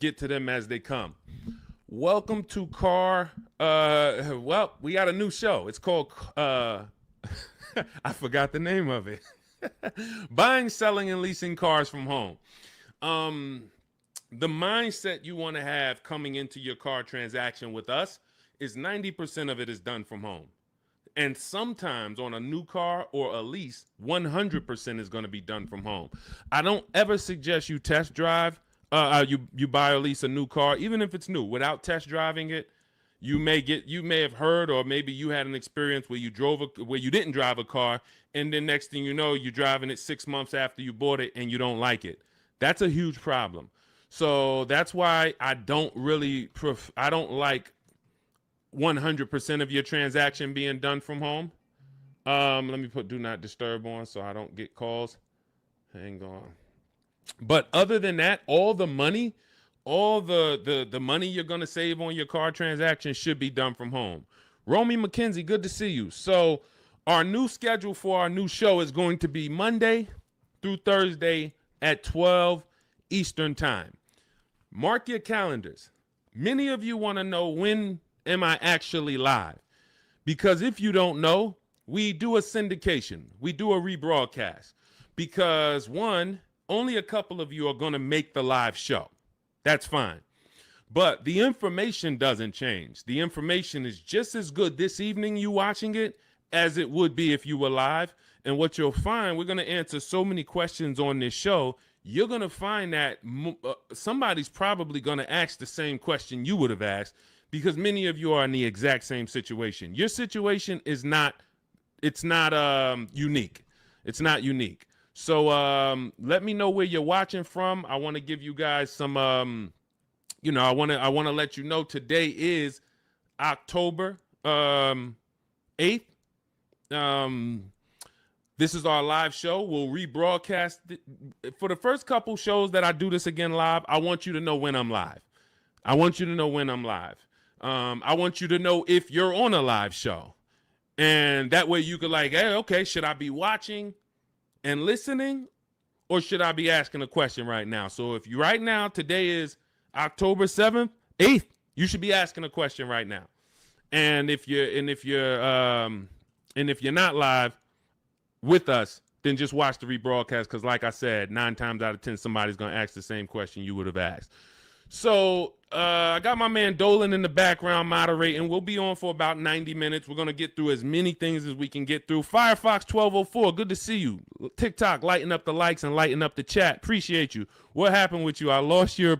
get to them as they come. Welcome to well, we got a new show. It's called I forgot the name of it. Buying, selling, and leasing cars from home. The mindset you want to have coming into your car transaction with us is 90% of it is done from home. And sometimes on a new car or a lease, 100% is going to be done from home. I don't ever suggest you test drive, you buy or lease a new car, even if it's new, without test driving it. You may have heard, or maybe you had an experience where you didn't drive a car, and then next thing you know, you're driving it 6 months after you bought it and you don't like it. That's a huge problem. So that's why I don't like 100% of your transaction being done from home. Let me put do not disturb on so I don't get calls. Hang on. But other than that, all the money you're going to save on your car transaction should be done from home. Romy McKenzie, good to see you. So our new schedule for our new show is going to be Monday through Thursday at 12 Eastern time. Mark your calendars. Many of you want to know, when am I actually live? Because if you don't know, we do a syndication. We do a rebroadcast. Because one, only a couple of you are going to make the live show. That's fine. But the information doesn't change. The information is just as good this evening you watching it as it would be if you were live. And what you'll find, we're going to answer so many questions on this show, you're going to find that somebody's probably going to ask the same question you would have asked, because many of you are in the exact same situation. Your situation is not unique. It's not unique. So let me know where you're watching from. I want to give you guys some, I want to let you know today is October 8th. This is our live show. We'll rebroadcast it. For the first couple shows that I do this again live, I want you to know when I'm live. I want you to know if you're on a live show. And that way you could hey, okay, should I be watching and listening, or should I be asking a question right now? So if you right now, today is October 7th, 8th, you should be asking a question right now. And if you're not live with us, then just watch the rebroadcast, because like I said, 9 times out of 10, somebody's going to ask the same question you would have asked. So I got my man Dolan in the background moderating. We'll be on for about 90 minutes. We're going to get through as many things as we can get through. Firefox 1204, good to see you. TikTok, lighten up the likes and lighten up the chat. Appreciate you. What happened with you? I lost your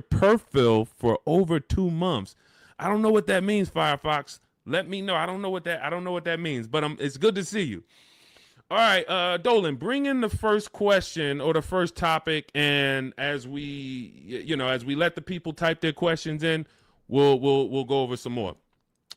profile for over 2 months. I don't know what that means, Firefox. Let me know. I don't know what that means, but it's good to see you. All right, Dolan, bring in the first question or the first topic, and as we let the people type their questions in, we'll go over some more.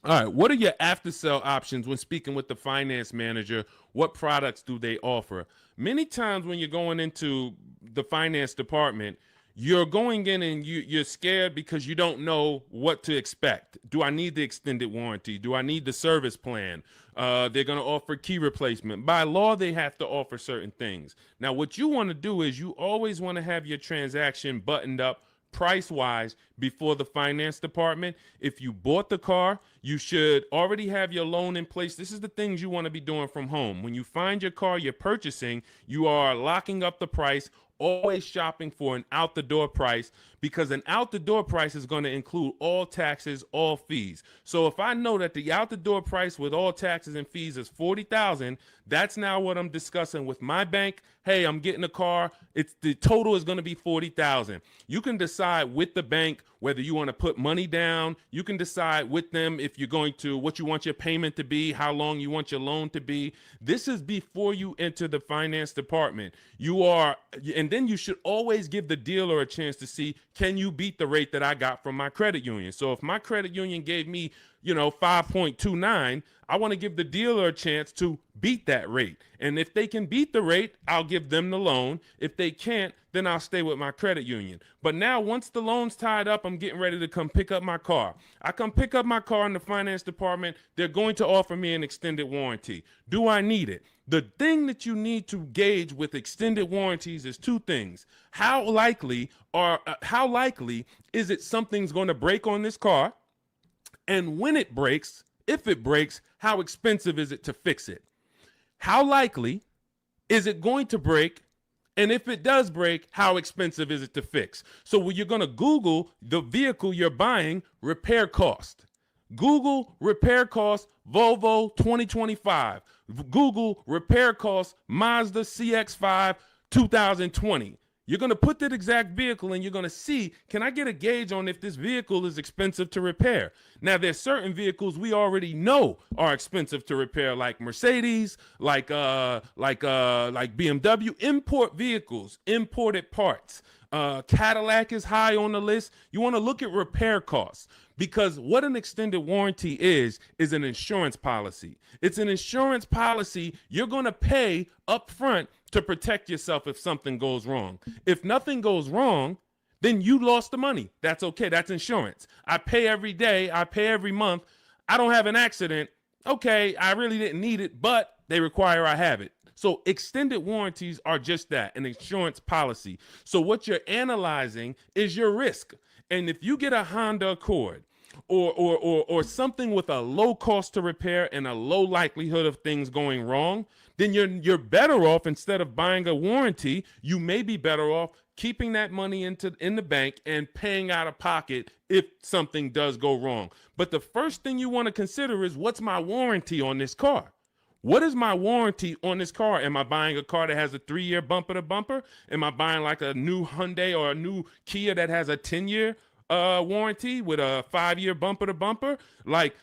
All right, what are your after sale options when speaking with the finance manager? What products do they offer? Many times when you're going into the finance department, you're going in and you're scared because you don't know what to expect. Do I need the extended warranty? Do I need the service plan? They're going to offer key replacement. By law, they have to offer certain things. Now, what you want to do is you always want to have your transaction buttoned up price-wise before the finance department. If you bought the car, you should already have your loan in place. This is the things you want to be doing from home. When you find your car you're purchasing, you are locking up the price, always shopping for an out-the-door price, because an out-the-door price is going to include all taxes, all fees. So if I know that the out-the-door price with all taxes and fees is $40,000, that's now what I'm discussing with my bank. Hey, I'm getting a car. The total is going to be $40,000. You can decide with the bank whether you want to put money down. You can decide with them if you're going to, what you want your payment to be, how long you want your loan to be. This is before you enter the finance department. And then you should always give the dealer a chance to see, can you beat the rate that I got from my credit union? So if my credit union gave me 5.29, I want to give the dealer a chance to beat that rate. And if they can beat the rate, I'll give them the loan. If they can't, then I'll stay with my credit union. But now once the loan's tied up, I'm getting ready to come pick up my car. I come pick up my car in the finance department. They're going to offer me an extended warranty. Do I need it? The thing that you need to gauge with extended warranties is two things. How likely is it something's going to break on this car? And when it breaks, if it breaks, how expensive is it to fix it? How likely is it going to break? And if it does break, how expensive is it to fix? So when you're going to Google the vehicle you're buying, repair cost. Google repair cost Volvo 2025. Google repair cost Mazda CX-5 2020. You're going to put that exact vehicle and you're going to see, can I get a gauge on if this vehicle is expensive to repair? Now, there's certain vehicles we already know are expensive to repair, like Mercedes, like BMW, import vehicles, imported parts. Cadillac is high on the list. You want to look at repair costs, because what an extended warranty is an insurance policy. It's an insurance policy you're going to pay up front to protect yourself if something goes wrong. If nothing goes wrong, then you lost the money. That's okay. That's insurance. I pay every day. I pay every month. I don't have an accident. Okay, I really didn't need it, but they require I have it. So extended warranties are just that, an insurance policy. So what you're analyzing is your risk. And if you get a Honda Accord or something with a low cost to repair and a low likelihood of things going wrong, then you're better off, instead of buying a warranty, you may be better off keeping that money in the bank and paying out of pocket if something does go wrong. But the first thing you want to consider is, what's my warranty on this car? What is my warranty on this car? Am I buying a car that has a 3-year bumper to bumper? Am I buying like a new Hyundai or a new Kia that has a 10-year warranty with a 5-year bumper to bumper? Like,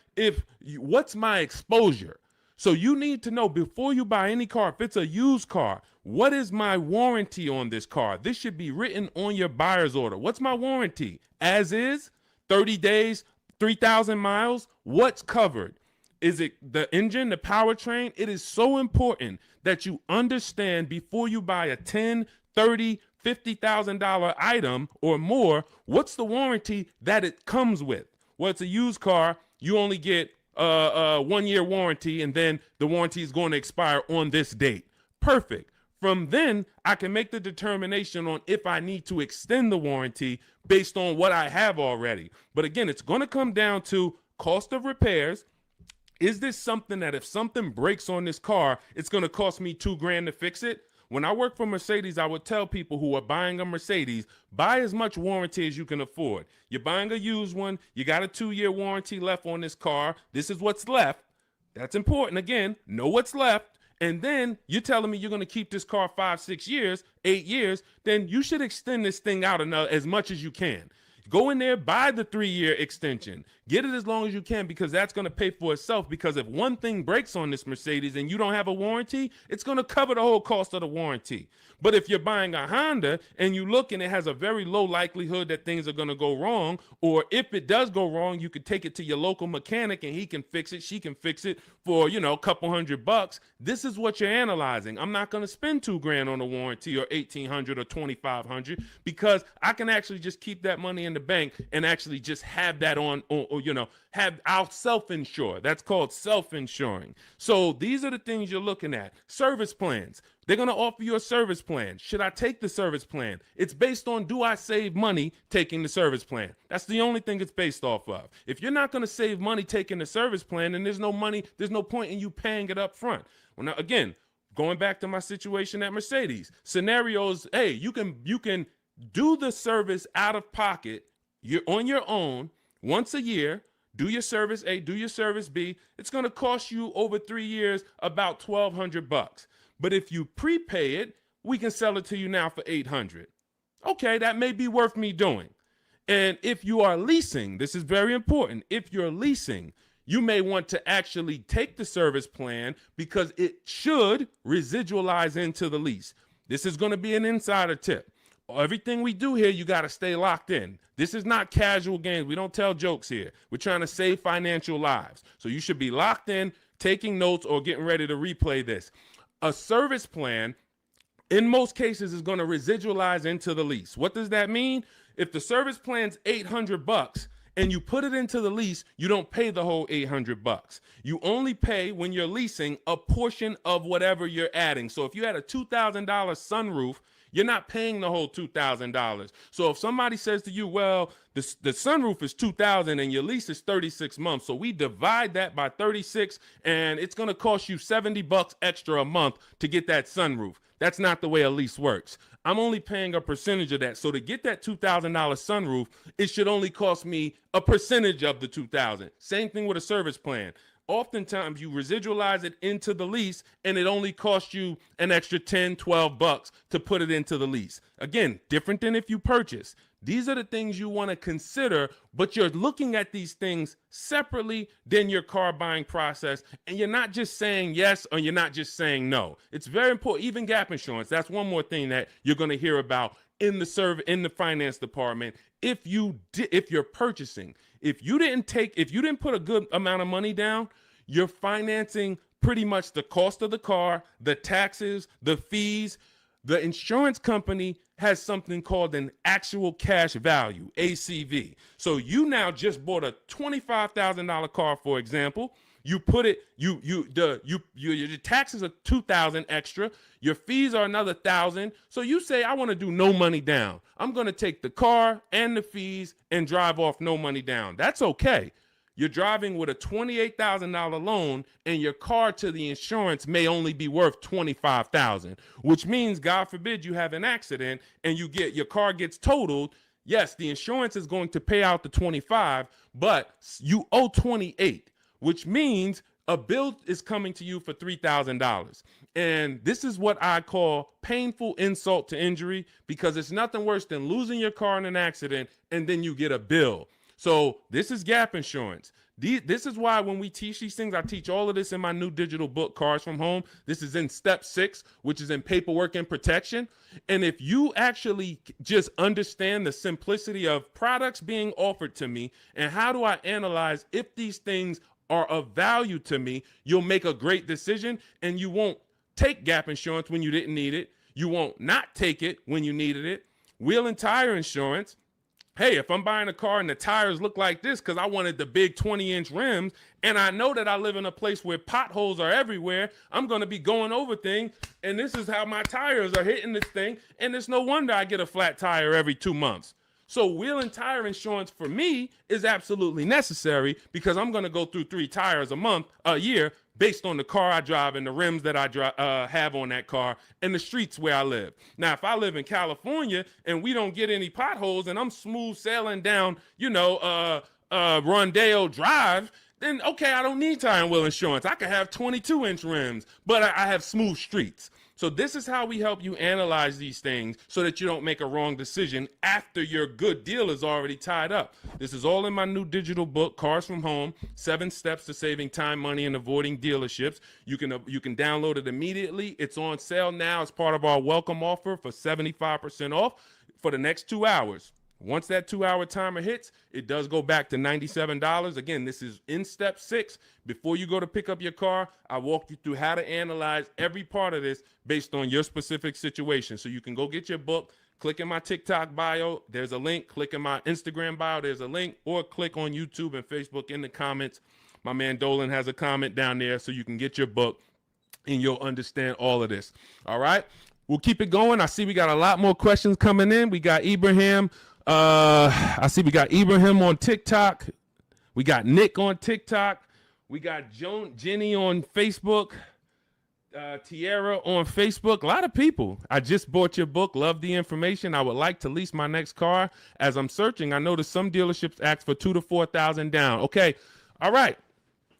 what's my exposure? So you need to know before you buy any car, if it's a used car, what is my warranty on this car? This should be written on your buyer's order. What's my warranty? As is, 30 days, 3,000 miles, what's covered? Is it the engine, the powertrain? It is so important that you understand before you buy a $10, $30, $50,000 item or more, what's the warranty that it comes with? Well, it's a used car. You only get a 1-year warranty, and then the warranty is going to expire on this date. Perfect. From then, I can make the determination on if I need to extend the warranty based on what I have already. But again, it's going to come down to cost of repairs. Is this something that if something breaks on this car, it's going to cost me $2,000 to fix it? When I work for Mercedes, I would tell people who are buying a Mercedes, buy as much warranty as you can afford. You're buying a used one. You got a 2-year warranty left on this car. This is what's left. That's important. Again, know what's left. And then you're telling me you're going to keep this car 5, 6 years, 8 years. Then you should extend this thing out as much as you can. Go in there, buy the 3-year extension. Get it as long as you can, because that's going to pay for itself. Because if one thing breaks on this Mercedes and you don't have a warranty, it's going to cover the whole cost of the warranty. But if you're buying a Honda and you look and it has a very low likelihood that things are going to go wrong, or if it does go wrong, you could take it to your local mechanic and he can fix it, she can fix it for, a couple $100. This is what you're analyzing. I'm not going to spend $2,000 on a warranty or $1,800 or $2,500, because I can actually just keep that money in the bank and actually just have that I'll self-insure. That's called self-insuring. So these are the things you're looking at. Service plans. They're going to offer you a service plan. Should I take the service plan? It's based on, do I save money taking the service plan? That's the only thing it's based off of. If you're not going to save money taking the service plan, then there's no point in you paying it up front. Well, now, again, going back to my situation at Mercedes, scenarios, hey, you can do the service out of pocket. You're on your own once a year. Do your service A, do your service B. It's going to cost you over 3 years about $1,200. But if you prepay it, we can sell it to you now for $800. Okay, that may be worth me doing. And if you are leasing, this is very important. If you're leasing, you may want to actually take the service plan, because it should residualize into the lease. This is going to be an insider tip. Everything we do here, you got to stay locked in. This is not casual games. We don't tell jokes here. We're trying to save financial lives. So you should be locked in, taking notes, or getting ready to replay this. A service plan, in most cases, is going to residualize into the lease. What does that mean? If the service plan's $800 and you put it into the lease, you don't pay the whole $800. You only pay, when you're leasing, a portion of whatever you're adding. So if you had a $2,000 sunroof, you're not paying the whole $2,000. So if somebody says to you, well, the sunroof is $2,000 and your lease is 36 months, so we divide that by 36 and it's going to cost you $70 extra a month to get that sunroof. That's not the way a lease works. I'm only paying a percentage of that. So to get that $2,000 sunroof, it should only cost me a percentage of the $2,000. Same thing with a service plan. Oftentimes you residualize it into the lease and it only costs you an extra 10, 12 bucks to put it into the lease. Again, different than if you purchase. These are the things you want to consider, but you're looking at these things separately than your car buying process. And you're not just saying yes or you're not just saying no. It's very important. Even gap insurance. That's one more thing that you're going to hear about in the finance department. If you're purchasing, if you didn't put a good amount of money down, you're financing pretty much the cost of the car, the taxes, the fees. The insurance company has something called an actual cash value, ACV. So you now just bought a $25,000 car, for example. You put it, your taxes are $2,000 extra. Your fees are another $1,000. So you say, I want to do no money down. I'm going to take the car and the fees and drive off no money down. That's okay. You're driving with a $28,000 loan and your car to the insurance may only be worth $25,000, which means, God forbid, you have an accident and your car gets totaled. Yes, the insurance is going to pay out the 25, but you owe 28, which means a bill is coming to you for $3,000. And this is what I call painful insult to injury, because it's nothing worse than losing your car in an accident and then you get a bill. So this is gap insurance. This is why when we teach these things, I teach all of this in my new digital book, Cars from Home. This is in step 6, which is in paperwork and protection. And if you actually just understand the simplicity of products being offered to me and how do I analyze if these things are of value to me, you'll make a great decision, and you won't take gap insurance when you didn't need it. You won't not take it when you needed it. Wheel and tire insurance. Hey, if I'm buying a car and the tires look like this because I wanted the big 20-inch rims, and I know that I live in a place where potholes are everywhere, I'm going to be going over things, and this is how my tires are hitting this thing, and it's no wonder I get a flat tire every 2 months. So wheel and tire insurance for me is absolutely necessary, because I'm going to go through 3 tires a year, based on the car I drive and the rims that I have on that car and the streets where I live. Now, if I live in California and we don't get any potholes and I'm smooth sailing down, Rondeo Drive, then okay, I don't need tire and wheel insurance. I could have 22-inch rims, but I have smooth streets. So this is how we help you analyze these things so that you don't make a wrong decision after your good deal is already tied up. This is all in my new digital book, Cars from Home, 7 Steps to Saving Time, Money, and Avoiding Dealerships. You can download it immediately. It's on sale now as part of our welcome offer for 75% off for the next 2 hours. Once that 2-hour timer hits, it does go back to $97. Again, this is in step 6. Before you go to pick up your car, I walk you through how to analyze every part of this based on your specific situation. So you can go get your book, click in my TikTok bio, there's a link, click in my Instagram bio, there's a link, or click on YouTube and Facebook in the comments. My man Dolan has a comment down there so you can get your book and you'll understand all of this. All right, we'll keep it going. I see we got a lot more questions coming in. We got Ibrahim. I see we got Ibrahim on TikTok. We got Nick on TikTok. We got Jenny on Facebook. Tierra on Facebook. A lot of people. I just bought your book. Love the information. I would like to lease my next car. As I'm searching, I noticed some dealerships ask for $2,000 to $4,000 down. Okay. All right.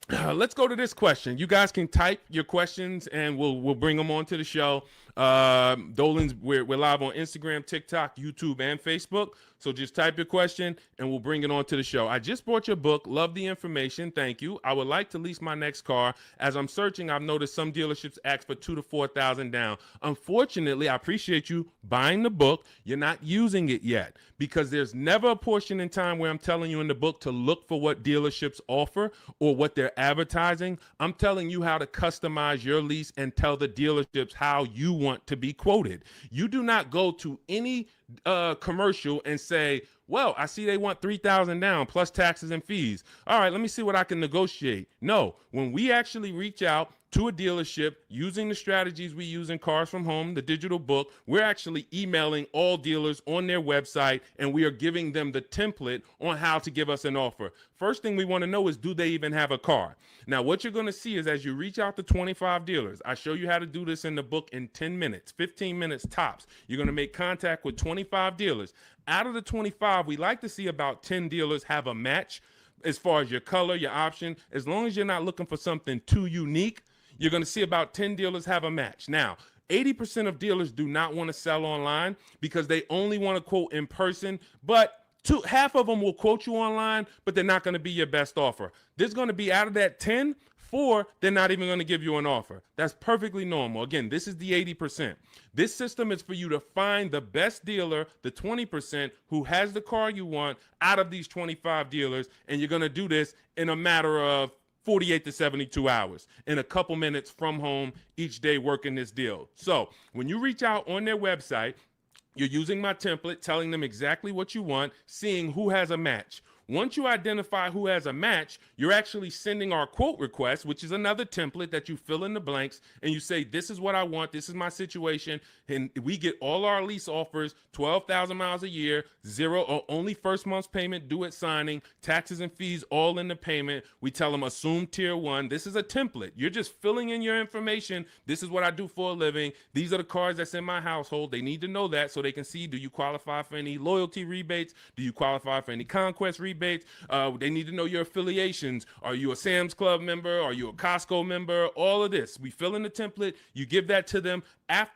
Let's go to this question. You guys can type your questions and we'll bring them onto the show. Dolan's, we're live on Instagram, TikTok, YouTube, and Facebook. So just type your question and we'll bring it on to the show. I just bought your book. Love the information. Thank you. I would like to lease my next car. As I'm searching, I've noticed some dealerships ask for $2,000 to $4,000 down. Unfortunately, I appreciate you buying the book. You're not using it yet because there's never a portion in time where I'm telling you in the book to look for what dealerships offer or what they're advertising. I'm telling you how to customize your lease and tell the dealerships how you want to be quoted. You do not go to any commercial and say, well, I see they want $3,000 down plus taxes and fees. All right, let me see what I can negotiate. No, when we actually reach out to a dealership using the strategies we use in Cars from Home, the digital book, we're actually emailing all dealers on their website and we are giving them the template on how to give us an offer. First thing we want to know is, do they even have a car? Now, what you're going to see is as you reach out to 25 dealers, I show you how to do this in the book in 10 minutes, 15 minutes tops. You're going to make contact with 25 dealers. Out of the 25, we like to see about 10 dealers have a match as far as your color, your option. As long as you're not looking for something too unique, you're going to see about 10 dealers have a match. Now, 80% of dealers do not want to sell online because they only want to quote in person, but half of them will quote you online, but they're not going to be your best offer. There's going to be, out of that 10, 4, they're not even going to give you an offer. That's perfectly normal. Again, this is the 80%. This system is for you to find the best dealer, the 20% who has the car you want out of these 25 dealers, and you're going to do this in a matter of 48 to 72 hours in a couple minutes from home each day working this deal. So when you reach out on their website, you're using my template, telling them exactly what you want, seeing who has a match. Once you identify who has a match, you're actually sending our quote request, which is another template that you fill in the blanks, and you say, this is what I want, this is my situation, and we get all our lease offers, 12,000 miles a year, zero or only first month's payment due at signing, taxes and fees all in the payment. We tell them assume tier 1. This is a template. You're just filling in your information. This is what I do for a living. These are the cars that's in my household. They need to know that so they can see, do you qualify for any loyalty rebates? Do you qualify for any conquest rebates? They need to know your affiliations. Are you a Sam's Club member? Are you a Costco member? All of this. We fill in the template. You give that to them. If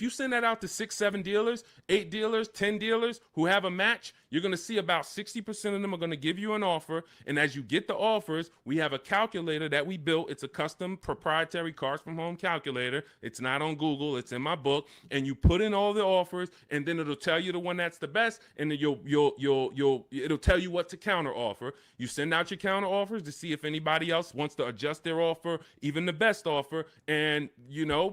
you send that out to 6, 7 dealers, 8 dealers, 10 dealers who have a match, you're going to see about 60% of them are going to give you an offer. And as you get the offers, we have a calculator that we built. It's a custom proprietary Cars from Home calculator. It's not on Google. It's in my book. And you put in all the offers, and then it'll tell you the one that's the best. And then it'll tell you what to counter offer. You send out your counter offers to see if anybody else wants to adjust their offer, even the best offer. And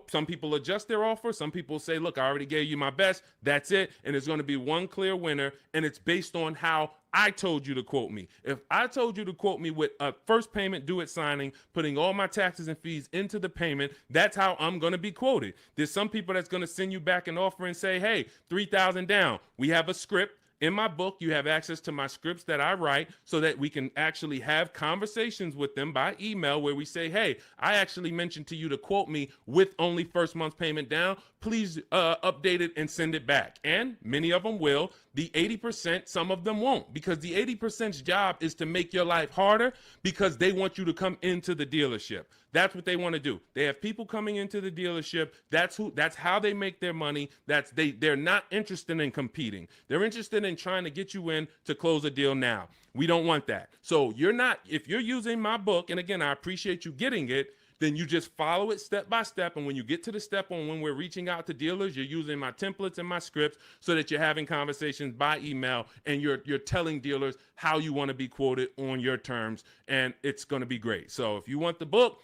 some people adjust their offer. Some people say, look, I already gave you my best. That's it. And there's going to be one clear winner. And it's based on how I told you to quote me. If I told you to quote me with a first payment due at signing, putting all my taxes and fees into the payment, that's how I'm going to be quoted. There's some people that's going to send you back an offer and say, hey, 3,000 down. We have a script. In my book, you have access to my scripts that I write so that we can actually have conversations with them by email where we say, hey, I actually mentioned to you to quote me with only first month's payment down. Please update it and send it back. And many of them will. The 80%, some of them won't, because the 80%'s job is to make your life harder because they want you to come into the dealership. That's what they want to do. They have people coming into the dealership. That's how they make their money. They're not interested in competing. They're interested in trying to get you in to close a deal now. We don't want that. So if you're using my book, and again, I appreciate you getting it, then you just follow it step by step. And when you get to the step on when we're reaching out to dealers, you're using my templates and my scripts so that you're having conversations by email and you're telling dealers how you want to be quoted on your terms. And it's going to be great. So if you want the book,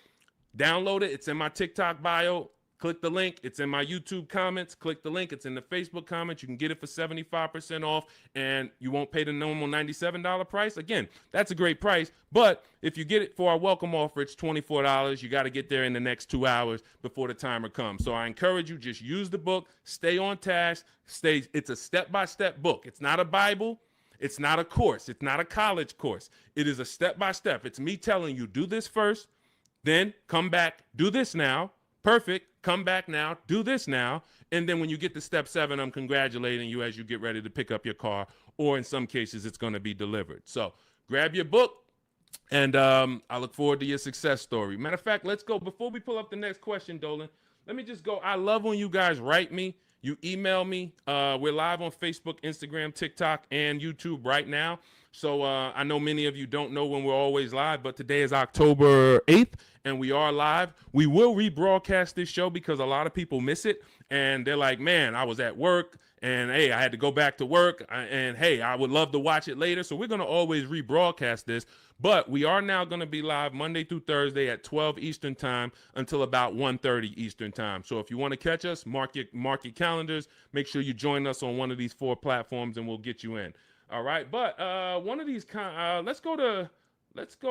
download it. It's in my TikTok bio. Click the link. It's in my YouTube comments. Click the link. It's in the Facebook comments. You can get it for 75% off, and you won't pay the normal $97 price. Again, that's a great price, but if you get it for our welcome offer, it's $24. You got to get there in the next 2 hours before the timer comes. So I encourage you, just use the book. Stay on task. It's a step-by-step book. It's not a Bible. It's not a course. It's not a college course. It is a step-by-step. It's me telling you, do this first, then come back, do this now. Perfect. Come back now, do this now. And then when you get to step 7, I'm congratulating you as you get ready to pick up your car, or in some cases, it's going to be delivered. So grab your book, and I look forward to your success story. Matter of fact, let's go. Before we pull up the next question, Dolan, let me just go. I love when you guys write me. You email me. We're live on Facebook, Instagram, TikTok, and YouTube right now. So I know many of you don't know when we're always live, but today is October 8th, and we are live. We will rebroadcast this show because a lot of people miss it, and they're like, man, I was at work, and hey, I had to go back to work, and hey, I would love to watch it later. So we're going to always rebroadcast this, but we are now going to be live Monday through Thursday at 12 Eastern time until about 1:30 Eastern time. So if you want to catch us, mark your calendars. Make sure you join us on one of these 4 platforms, and we'll get you in. All right, but one of these let's go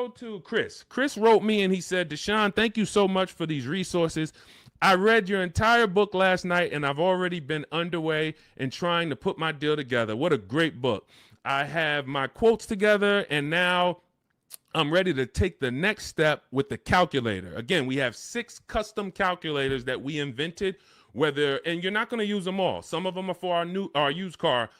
to Chris. Chris wrote me and he said, Deshone, thank you so much for these resources. I read your entire book last night and I've already been underway in trying to put my deal together. What a great book. I have my quotes together and now I'm ready to take the next step with the calculator. Again, we have 6 custom calculators that we invented, and you're not going to use them all. Some of them are for our used car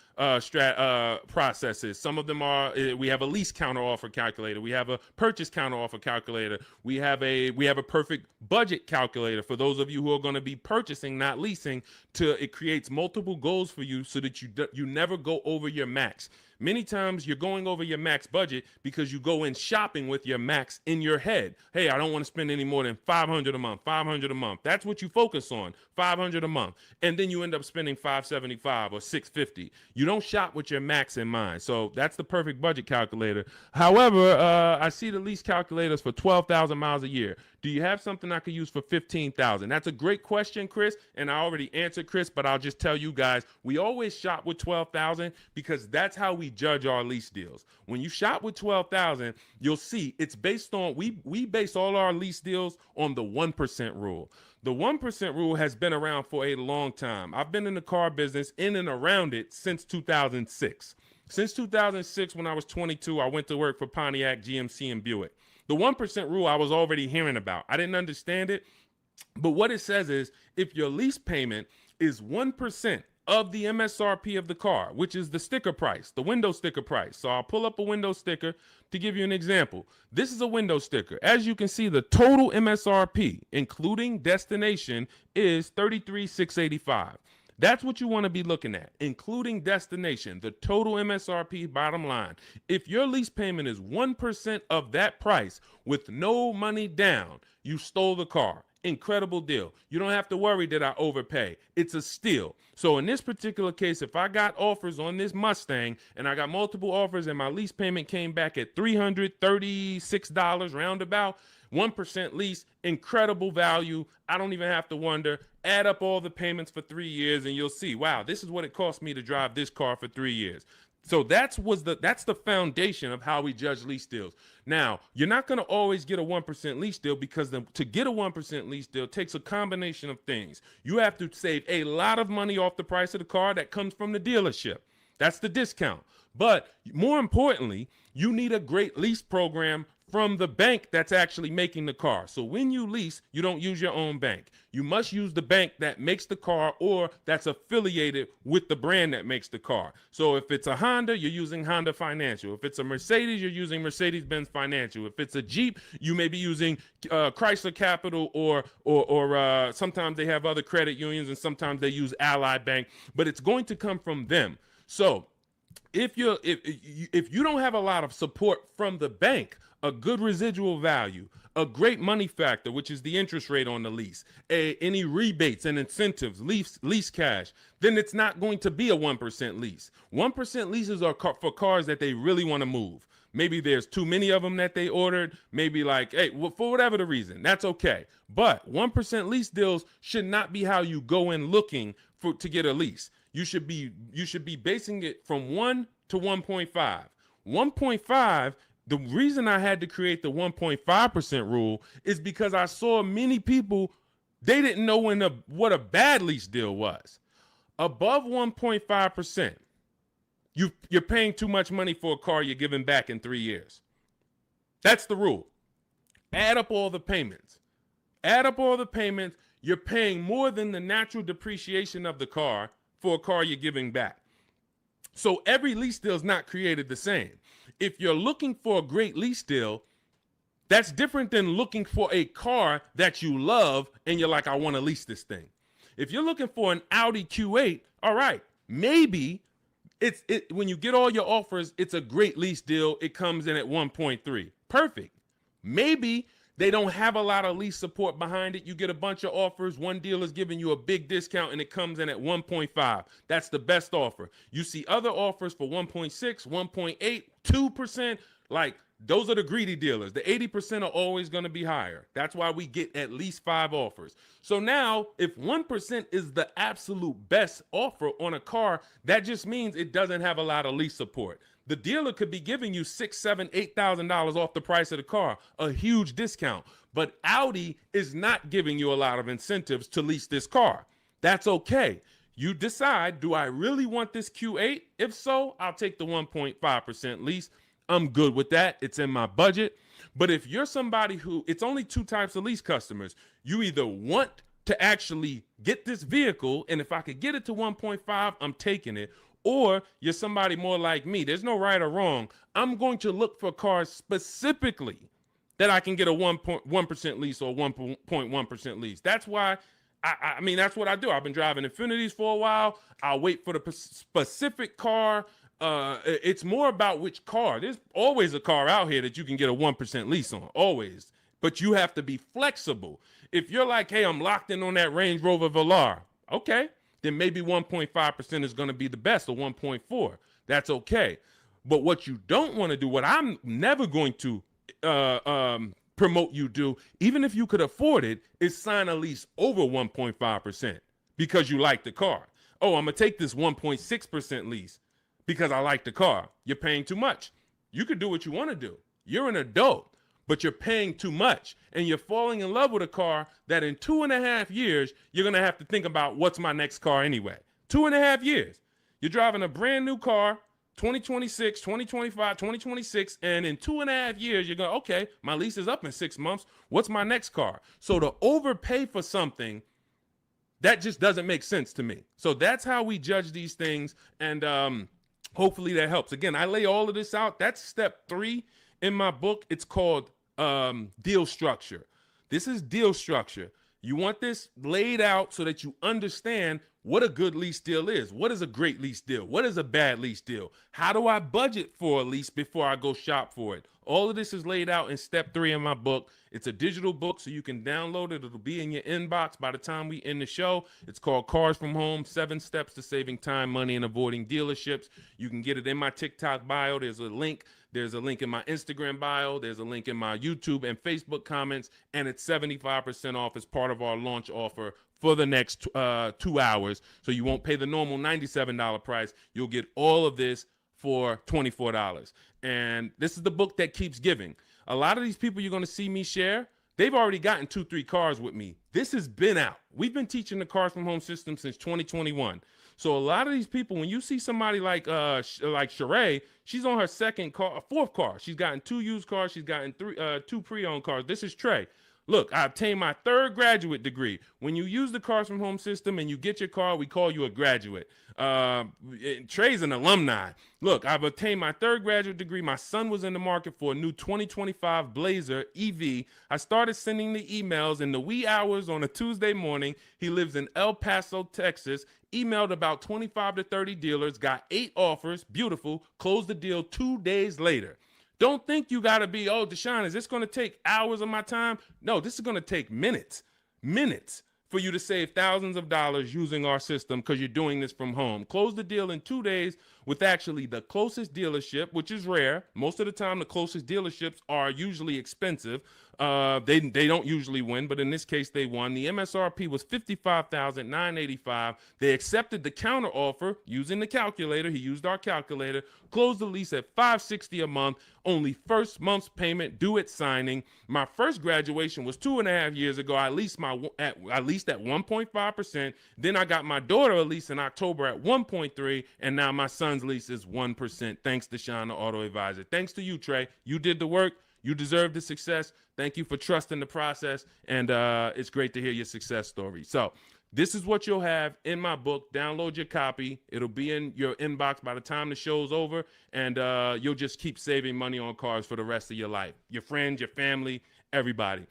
processes. Some of them are, we have a lease counter offer calculator. We have a purchase counter offer calculator. We have a perfect budget calculator for those of you who are going to be purchasing, not leasing. It creates multiple goals for you so that you never go over your max. Many times you're going over your max budget because you go in shopping with your max in your head. Hey, I don't want to spend any more than $500 a month, $500 a month. That's what you focus on, $500 a month. And then you end up spending $575 or $650. You don't shop with your max in mind. So that's the perfect budget calculator. However, I see the lease calculators for 12,000 miles a year. Do you have something I could use for 15,000? That's a great question, Chris, and I already answered Chris, but I'll just tell you guys, we always shop with 12,000 because that's how we judge our lease deals. When you shop with 12,000, you'll see it's based on, we base all our lease deals on the 1% rule. The 1% rule has been around for a long time. I've been in the car business in and around it since 2006. Since 2006, when I was 22, I went to work for Pontiac, GMC, and Buick. The 1% rule I was already hearing about. I didn't understand it, but what it says is if your lease payment is 1% of the MSRP of the car, which is the sticker price, the window sticker price. So I'll pull up a window sticker to give you an example. This is a window sticker. As you can see, the total MSRP, including destination, is $33,685. That's what you want to be looking at, including destination, the total MSRP bottom line. If your lease payment is 1% of that price with no money down, you stole the car. Incredible deal. You don't have to worry that I overpay. It's a steal. So in this particular case, if I got offers on this Mustang and I got multiple offers and my lease payment came back at $336 roundabout, 1% lease, incredible value. I don't even have to wonder. Add up all the payments for 3 years and you'll see, wow, this is what it cost me to drive this car for 3 years. So that's the foundation of how we judge lease deals. Now, you're not going to always get a 1% lease deal because to get a 1% lease deal takes a combination of things. You have to save a lot of money off the price of the car that comes from the dealership. That's the discount. But more importantly, you need a great lease program from the bank that's actually making the car. So when you lease, you don't use your own bank. You must use the bank that makes the car or that's affiliated with the brand that makes the car. So if it's a Honda, you're using Honda Financial. If it's a Mercedes, you're using Mercedes-Benz Financial. If it's a Jeep, you may be using Chrysler Capital or sometimes they have other credit unions and sometimes they use Ally Bank, but it's going to come from them. So if you don't have a lot of support from the bank, a good residual value, a great money factor, which is the interest rate on the lease, any rebates and incentives, lease cash, then it's not going to be a 1% lease. 1% leases are for cars that they really want to move. Maybe there's too many of them that they ordered. Maybe like, hey, well, for whatever the reason, that's okay. But 1% lease deals should not be how you go in looking to get a lease. You should be basing it from 1 to 1.5. 1.5. The reason I had to create the 1.5% rule is because I saw many people, they didn't know what a bad lease deal was. Above 1.5%, you're paying too much money for a car you're giving back in 3 years. That's the rule. Add up all the payments. You're paying more than the natural depreciation of the car for a car you're giving back. So every lease deal is not created the same. If you're looking for a great lease deal, That's different than looking for a car that you love and you're like, I want to lease this thing. If you're looking for an Audi Q8, all right, maybe when you get all your offers, it's a great lease deal. It comes in at 1.3. Perfect. Maybe they don't have a lot of lease support behind it. You get a bunch of offers. One deal is giving you a big discount and it comes in at 1.5. That's the best offer. You see other offers for 1.6, 1.8, 2%. Like, those are the greedy dealers. The 80% are always going to be higher. That's why we get at least 5 offers. So now, if 1% is the absolute best offer on a car, that just means it doesn't have a lot of lease support. The dealer could be giving you $6,000, $7,000, $8,000 off the price of the car, a huge discount. But Audi is not giving you a lot of incentives to lease this car. That's okay. You decide, do I really want this Q8? If so, I'll take the 1.5% lease. I'm good with that. It's in my budget. But if you're somebody who, it's only 2 types of lease customers. You either want to actually get this vehicle, and if I could get it to 1.5, I'm taking it. Or you're somebody more like me. There's no right or wrong. I'm going to look for cars specifically that I can get a 1% lease or 1.1% lease. That's why, I mean, that's what I do. I've been driving Infinities for a while. I'll wait for the specific car. It's more about which car. There's always a car out here that you can get a 1% lease on, always. But you have to be flexible. If you're like, hey, I'm locked in on that Range Rover Velar, okay, then maybe 1.5% is going to be the best, or 1.4. That's okay. But what you don't want to do, what I'm never going to promote you do, even if you could afford it, is sign a lease over 1.5% because you like the car. Oh, I'm going to take this 1.6% lease because I like the car. You're paying too much. You could do what you want to do. You're an adult, but you're paying too much. And you're falling in love with a car that in 2.5 years, you're going to have to think about, what's my next car anyway? 2.5 years. You're driving a brand new car, 2026, 2025, 2026, and in 2.5 years, you're going, okay, my lease is up in 6 months. What's my next car? So to overpay for something, that just doesn't make sense to me. So that's how we judge these things. And hopefully that helps. Again, I lay all of this out. That's step 3 in my book. It's called deal structure. This is deal structure. You want this laid out so that you understand what a good lease deal is. What is a great lease deal? What is a bad lease deal? How do I budget for a lease before I go shop for it? All of this is laid out in step 3 in my book. It's a digital book, so you can download it. It'll be in your inbox by the time we end the show. It's called Cars from Home, 7 Steps to Saving Time, Money, and Avoiding Dealerships. You can get it in my TikTok bio. There's a link. There's a link in my Instagram bio. There's a link in my YouTube and Facebook comments. And it's 75% off as part of our launch offer for the next 2 hours. So you won't pay the normal $97 price. You'll get all of this for $24. And this is the book that keeps giving. A lot of these people you're going to see me share, they've already gotten 2-3 cars with me. This has been out. We've been teaching the Cars from Home system since 2021. So a lot of these people, when you see somebody like Sheree, she's on her 4th car. She's gotten 2 used cars. She's gotten 2 pre-owned cars. This is Trey. Look, I obtained my 3rd graduate degree. When you use the Cars from Home system and you get your car, we call you a graduate. Trey's an alumni. Look, I've obtained my 3rd graduate degree. My son was in the market for a new 2025 Blazer EV. I started sending the emails in the wee hours on a Tuesday morning. He lives in El Paso, Texas. Emailed about 25 to 30 dealers, got 8 offers. Beautiful. Closed the deal 2 days later. Don't think you got to be, oh, Deshone, is this going to take hours of my time? No, this is going to take minutes for you to save thousands of dollars using our system because you're doing this from home. Close the deal in 2 days with actually the closest dealership, which is rare. Most of the time, the closest dealerships are usually expensive. They don't usually win, but in this case, they won. The MSRP was $55,985. They accepted the counter offer using the calculator. He used our calculator. Closed the lease at $560 a month. Only first month's payment due at signing. My first graduation was 2.5 years ago. I leased at 1.5%. Then I got my daughter a lease in October at 1.3%, and now my son's lease is 1%. Thanks, Deshone the Auto Advisor. Thanks to you, Trey. You did the work. You deserve the success. Thank you for trusting the process, and it's great to hear your success story. So This is what you'll have in my book. Download your copy. It'll be in your inbox by the time the show's over, and you'll just keep saving money on cars for the rest of your life. Your friends, your family, everybody.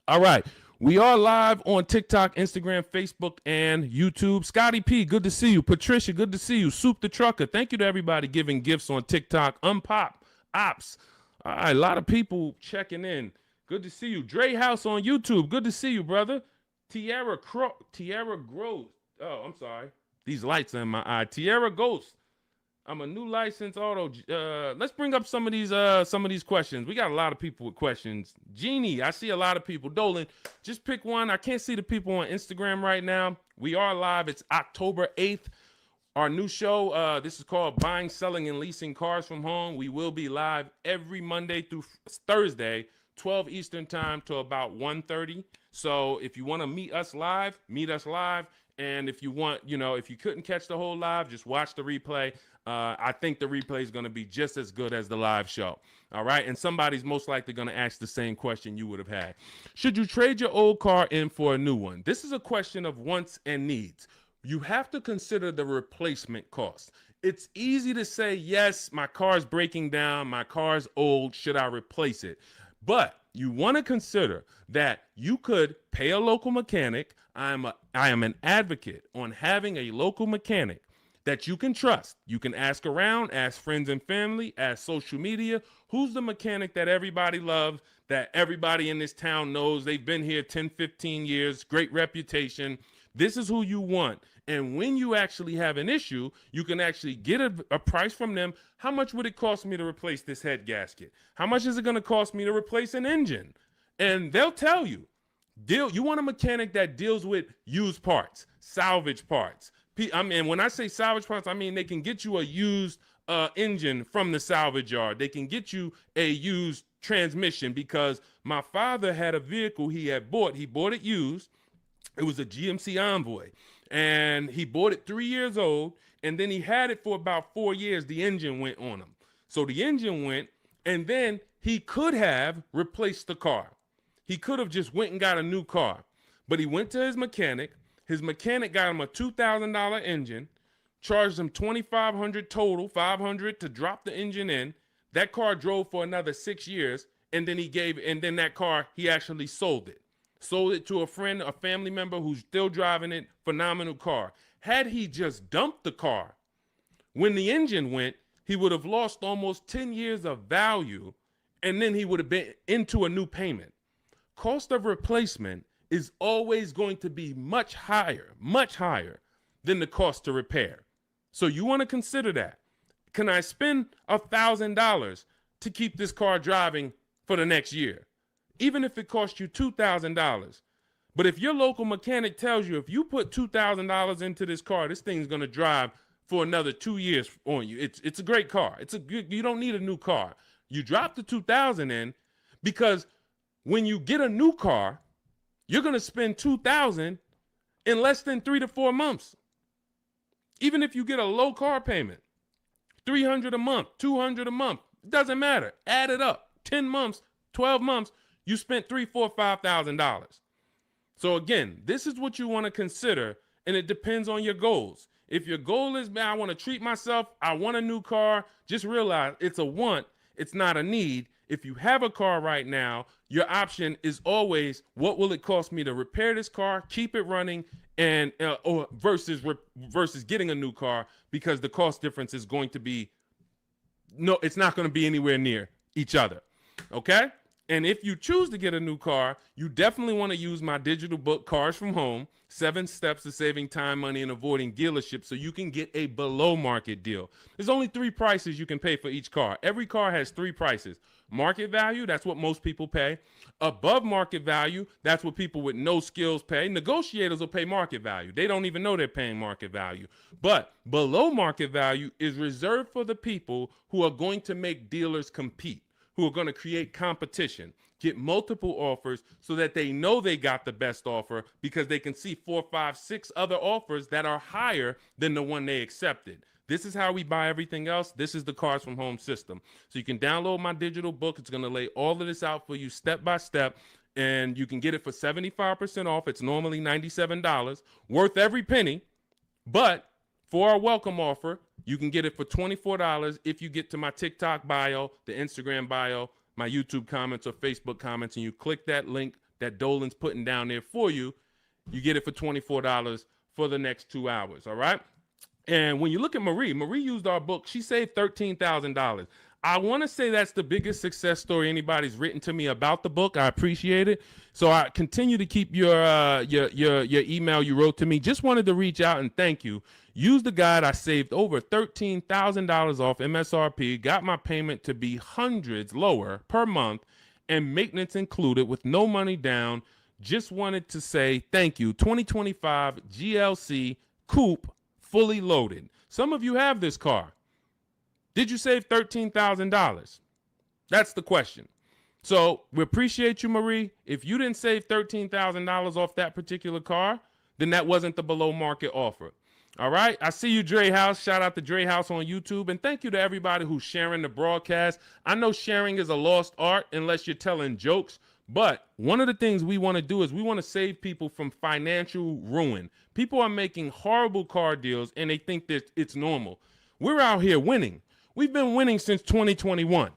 All right. We are live on TikTok, Instagram, Facebook, and YouTube. Scotty P, good to see you. Patricia, good to see you. Soup the Trucker, thank you to everybody giving gifts on TikTok. Unpop, Ops. All right, a lot of people checking in. Good to see you. Dre House on YouTube, good to see you, brother. Tierra Gross. Oh, I'm sorry. These lights are in my eye. Tierra Ghost. I'm a new licensed auto. Let's bring up some of these questions. We got a lot of people with questions. Jeannie, I see a lot of people. Dolan, just pick one. I can't see the people on Instagram right now. We are live. It's October 8th. Our new show, this is called Buying, Selling, and Leasing Cars from Home. We will be live every Monday through Thursday, 12 Eastern time to about 1:30. So if you want to meet us live, meet us live. And if you want, if you couldn't catch the whole live, just watch the replay. I think the replay is going to be just as good as the live show. All right. And somebody's most likely going to ask the same question you would have had. Should you trade your old car in for a new one? This is a question of wants and needs. You have to consider the replacement cost. It's easy to say, yes, my car's breaking down. My car's old. Should I replace it? But you want to consider that you could pay a local mechanic. I am an advocate on having a local mechanic that you can trust. You can ask around, ask friends and family, ask social media. Who's the mechanic that everybody loves, that everybody in this town knows? They've been here 10, 15 years, great reputation. This is who you want. And when you actually have an issue, you can actually get a price from them. How much would it cost me to replace this head gasket? How much is it going to cost me to replace an engine? And they'll tell you. You want a mechanic that deals with used parts, salvage parts. I mean, when I say salvage parts, I mean they can get you a used engine from the salvage yard. They can get you a used transmission, because my father had a vehicle he had bought. He bought it used. It was a GMC Envoy, and he bought it 3 years old, and then he had it for about 4 years. The engine went on him. So the engine went, and then he could have replaced the car. He could have just went and got a new car, but he went to his mechanic. His mechanic got him a $2,000 engine, charged him $2,500 total, $500 to drop the engine in. That car drove for another 6 years, and then that car, he actually sold it. Sold it to a friend, a family member who's still driving it. Phenomenal car. Had he just dumped the car when the engine went, he would have lost almost 10 years of value, and then he would have been into a new payment. Cost of replacement is always going to be much higher than the cost to repair. So you want to consider that. Can I spend $1,000 to keep this car driving for the next year? Even if it costs you $2,000. But if your local mechanic tells you, if you put $2,000 into this car, this thing's going to drive for another 2 years on you. It's a great car. You don't need a new car. You drop the $2,000 in, because when you get a new car, you're going to spend $2,000 in less than 3 to 4 months. Even if you get a low car payment, $300 a month, $200 a month, it doesn't matter. Add it up. 10 months, 12 months, you spent $3,000, $4,000, $5,000. So again, this is what you want to consider, and it depends on your goals. If your goal is, man, I want to treat myself, I want a new car, just realize it's a want, it's not a need. If you have a car right now, your option is always, what will it cost me to repair this car, keep it running, and versus getting a new car, because the cost difference is going to be, it's not going to be anywhere near each other. Okay? And if you choose to get a new car, you definitely want to use my digital book, Cars from Home, 7 Steps to Saving Time, Money, and Avoiding Dealerships, so you can get a below market deal. There's only 3 prices you can pay for each car. Every car has 3 prices. Market value, that's what most people pay. Above market value, that's what people with no skills pay. Negotiators will pay market value. They don't even know they're paying market value. But below market value is reserved for the people who are going to make dealers compete, who are going to create competition, get multiple offers so that they know they got the best offer, because they can see 4, 5, 6 other offers that are higher than the one they accepted. This is how we buy everything else. This is the Cars from Home system. So you can download my digital book. It's going to lay all of this out for you step by step. and you can get it for 75% off. It's normally $97, worth every penny. But for our welcome offer, you can get it for $24 if you get to my TikTok bio, the Instagram bio, my YouTube comments or Facebook comments, and you click that link that Dolan's putting down there for you. You get it for $24 for the next 2 hours, all right? And when you look at Marie used our book. She saved $13,000. I want to say that's the biggest success story anybody's written to me about the book. I appreciate it. So I continue to keep your email you wrote to me. Just wanted to reach out and thank you. Use the guide. I saved over $13,000 off MSRP, got my payment to be hundreds lower per month, and maintenance included with no money down. Just wanted to say thank you. 2025 GLC Coupe, fully loaded. Some of you have this car. Did you save $13,000? That's the question. So we appreciate you, Marie. If you didn't save $13,000 off that particular car, then that wasn't the below market offer. All right. I see you, Dre House. Shout out to Dre House on YouTube. And thank you to everybody who's sharing the broadcast. I know sharing is a lost art unless you're telling jokes. But one of the things we want to do is we want to save people from financial ruin. People are making horrible car deals and they think that it's normal. We're out here winning. We've been winning since 2021.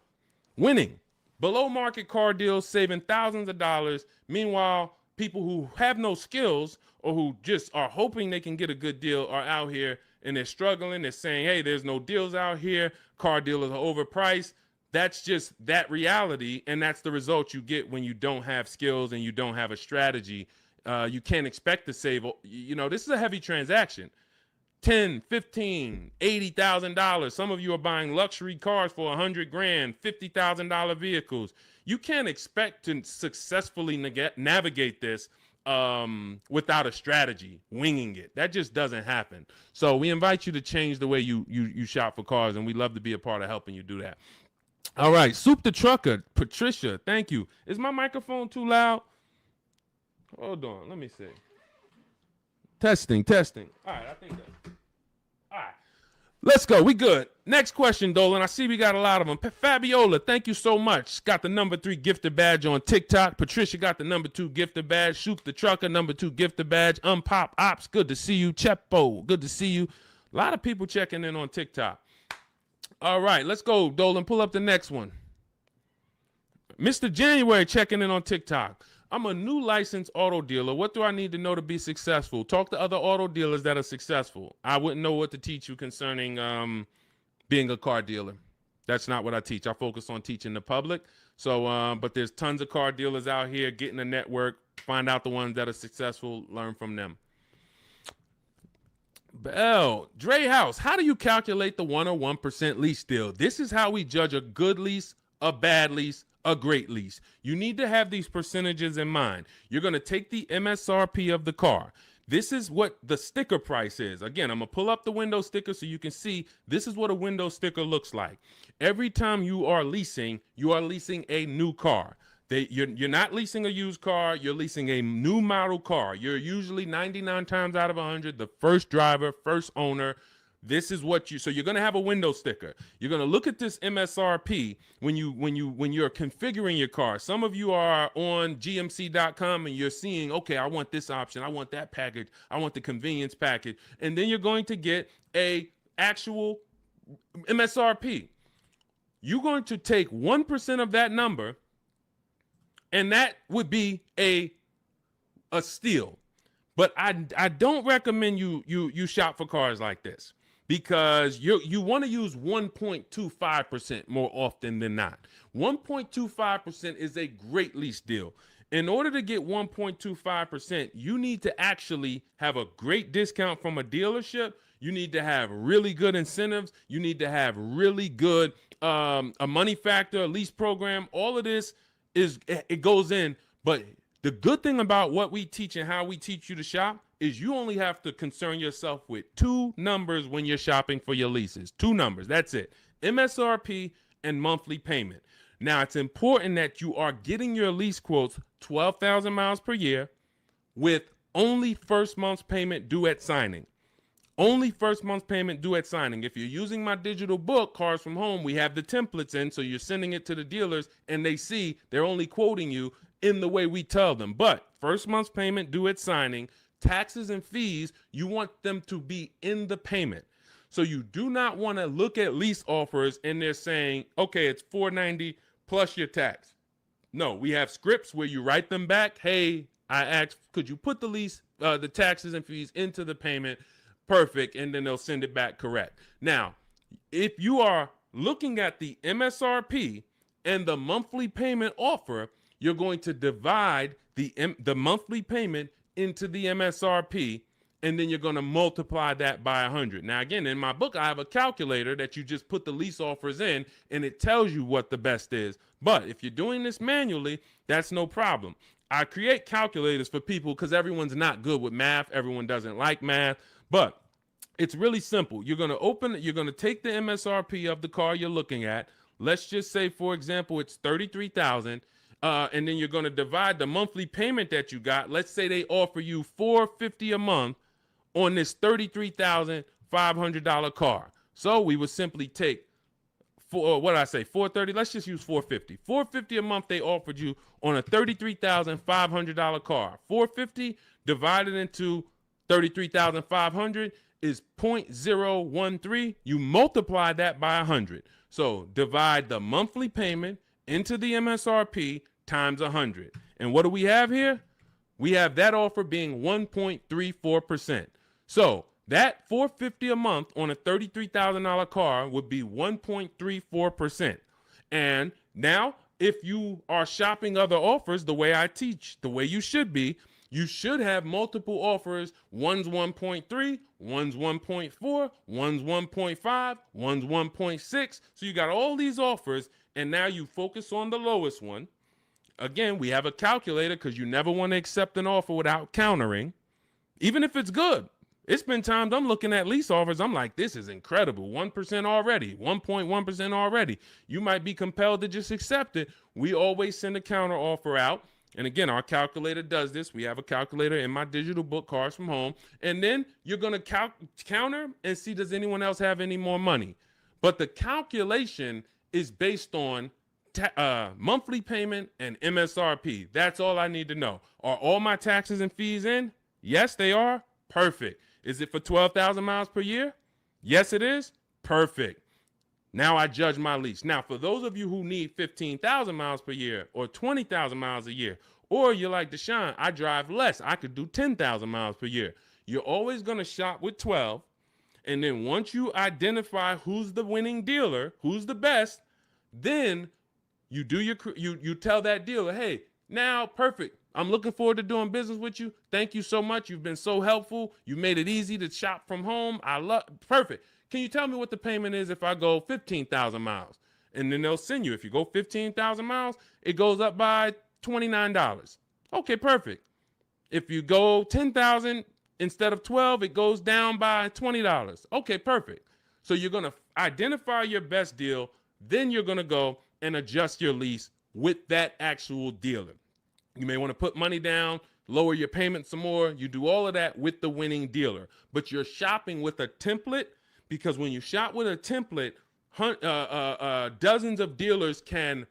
Winning. Below market car deals, saving thousands of dollars. Meanwhile, people who have no skills or who just are hoping they can get a good deal are out here and they're struggling. They're saying, hey, there's no deals out here. Car dealers are overpriced. That's just that reality, and that's the result you get when you don't have skills and you don't have a strategy. You can't expect to save. You know, this is a heavy transaction. $10, $15, $80,000. Some of you are buying luxury cars for $100,000, $50,000 vehicles. You can't expect to successfully navigate this without a strategy, winging it. That just doesn't happen. So we invite you to change the way you shop for cars, and we'd love to be a part of helping you do that. All right, Soup the Trucker, Patricia, thank you. Is my microphone too loud? Hold on, let me see. Testing. All right, I think that's... All right, let's go. We good. Next question, Dolan. I see we got a lot of them. Fabiola, thank you so much. Got the #3 gifted badge on TikTok. Patricia got the #2 gifted badge. Soup the Trucker, #2 gifted badge. Unpop Ops, good to see you. Chepo, good to see you. A lot of people checking in on TikTok. All right, let's go, Dolan. Pull up the next one. Mr. January checking in on TikTok. I'm a new licensed auto dealer. What do I need to know to be successful? Talk to other auto dealers that are successful. I wouldn't know what to teach you concerning being a car dealer. That's not what I teach. I focus on teaching the public. So, but there's tons of car dealers out here. Get in a network. Find out the ones that are successful. Learn from them. Bell, Dre House, how do you calculate the 101% lease deal? This is how we judge a good lease, a bad lease, a great lease. You need to have these percentages in mind. You're going to take the MSRP of the car. This is what the sticker price is. Again, I'm going to pull up the window sticker so you can see this is what a window sticker looks like. Every time you are leasing a new car. You're not leasing a used car. You're leasing a new model car. You're usually 99 times out of 100 the first driver, first owner. This is what so you're going to have a window sticker. You're going to look at this MSRP when you're configuring your car. Some of you are on gmc.com and you're seeing, okay, I want this option. I want that package. I want the convenience package. And then you're going to get a actual MSRP. You're going to take 1% of that number, and that would be a steal. But I don't recommend you shop for cars like this, because you want to use 1.25% more often than not. 1.25% is a great lease deal. In order to get 1.25%, you need to actually have a great discount from a dealership. You need to have really good incentives. You need to have really good a money factor, a lease program. All of this it goes in, but the good thing about what we teach and how we teach you to shop is you only have to concern yourself with 2 numbers when you're shopping for your leases. 2 numbers, that's it. MSRP and monthly payment. Now, it's important that you are getting your lease quotes 12,000 miles per year with only first month's payment due at signing. Only first month's payment due at signing. If you're using my digital book, Cars from Home, we have the templates in, so you're sending it to the dealers, and they see they're only quoting you in the way we tell them. But first month's payment due at signing, taxes and fees, you want them to be in the payment. So you do not want to look at lease offers and they're saying, okay, it's $490 plus your tax. No, we have scripts where you write them back. Hey, I asked, could you put the lease, the taxes and fees into the payment? Perfect. And then they'll send it back correct. Now, if you are looking at the MSRP and the monthly payment offer, you're going to divide the monthly payment into the MSRP, and then you're going to multiply that by 100. Now, again, in my book, I have a calculator that you just put the lease offers in, and it tells you what the best is. But if you're doing this manually, that's no problem. I create calculators for people because everyone's not good with math. Everyone doesn't like math, but it's really simple. You're going to take the MSRP of the car you're looking at. Let's just say, for example, it's $33,000. And then you're going to divide the monthly payment that you got. Let's say they offer you $450 a month on this $33,500 car. So we would simply take $430. Let's just use $450. $450 a month they offered you on a $33,500 car. $450 divided into $33,500 is 0.013. You multiply that by 100. So divide the monthly payment into the MSRP times 100. And what do we have here? We have that offer being 1.34%. So that $450 a month on a $33,000 car would be 1.34%. And now, if you are shopping other offers the way I teach, the way you should be, you should have multiple offers. One's 1.3, one's 1.4, one's 1.5, one's 1.6. So you got all these offers, and now you focus on the lowest one. Again, we have a calculator because you never want to accept an offer without countering, even if it's good. It's been times I'm looking at lease offers. I'm like, this is incredible. 1% already, 1.1% already. You might be compelled to just accept it. We always send a counter offer out. And again, our calculator does this. We have a calculator in my digital book, Cars from Home. And then you're going to counter and see, does anyone else have any more money? But the calculation is based on monthly payment and MSRP. That's all I need to know. Are all my taxes and fees in? Yes, they are. Perfect. Is it for 12,000 miles per year? Yes, it is. Perfect. Now I judge my lease. Now, for those of you who need 15,000 miles per year or 20,000 miles a year, or you're like Deshone, I drive less. I could do 10,000 miles per year. You're always going to shop with 12. And then once you identify who's the winning dealer, who's the best, then you do you tell that dealer, hey, now perfect. I'm looking forward to doing business with you. Thank you so much. You've been so helpful. You made it easy to shop from home. Perfect. Can you tell me what the payment is if I go 15,000 miles? And then they'll send you. If you go 15,000 miles, it goes up by $29. Okay, perfect. If you go 10,000 instead of 12, it goes down by $20. Okay, perfect. So you're going to identify your best deal. Then you're going to go and adjust your lease with that actual dealer. You may want to put money down, lower your payment some more. You do all of that with the winning dealer. But you're shopping with a template, because when you shop with a template, dozens of dealers can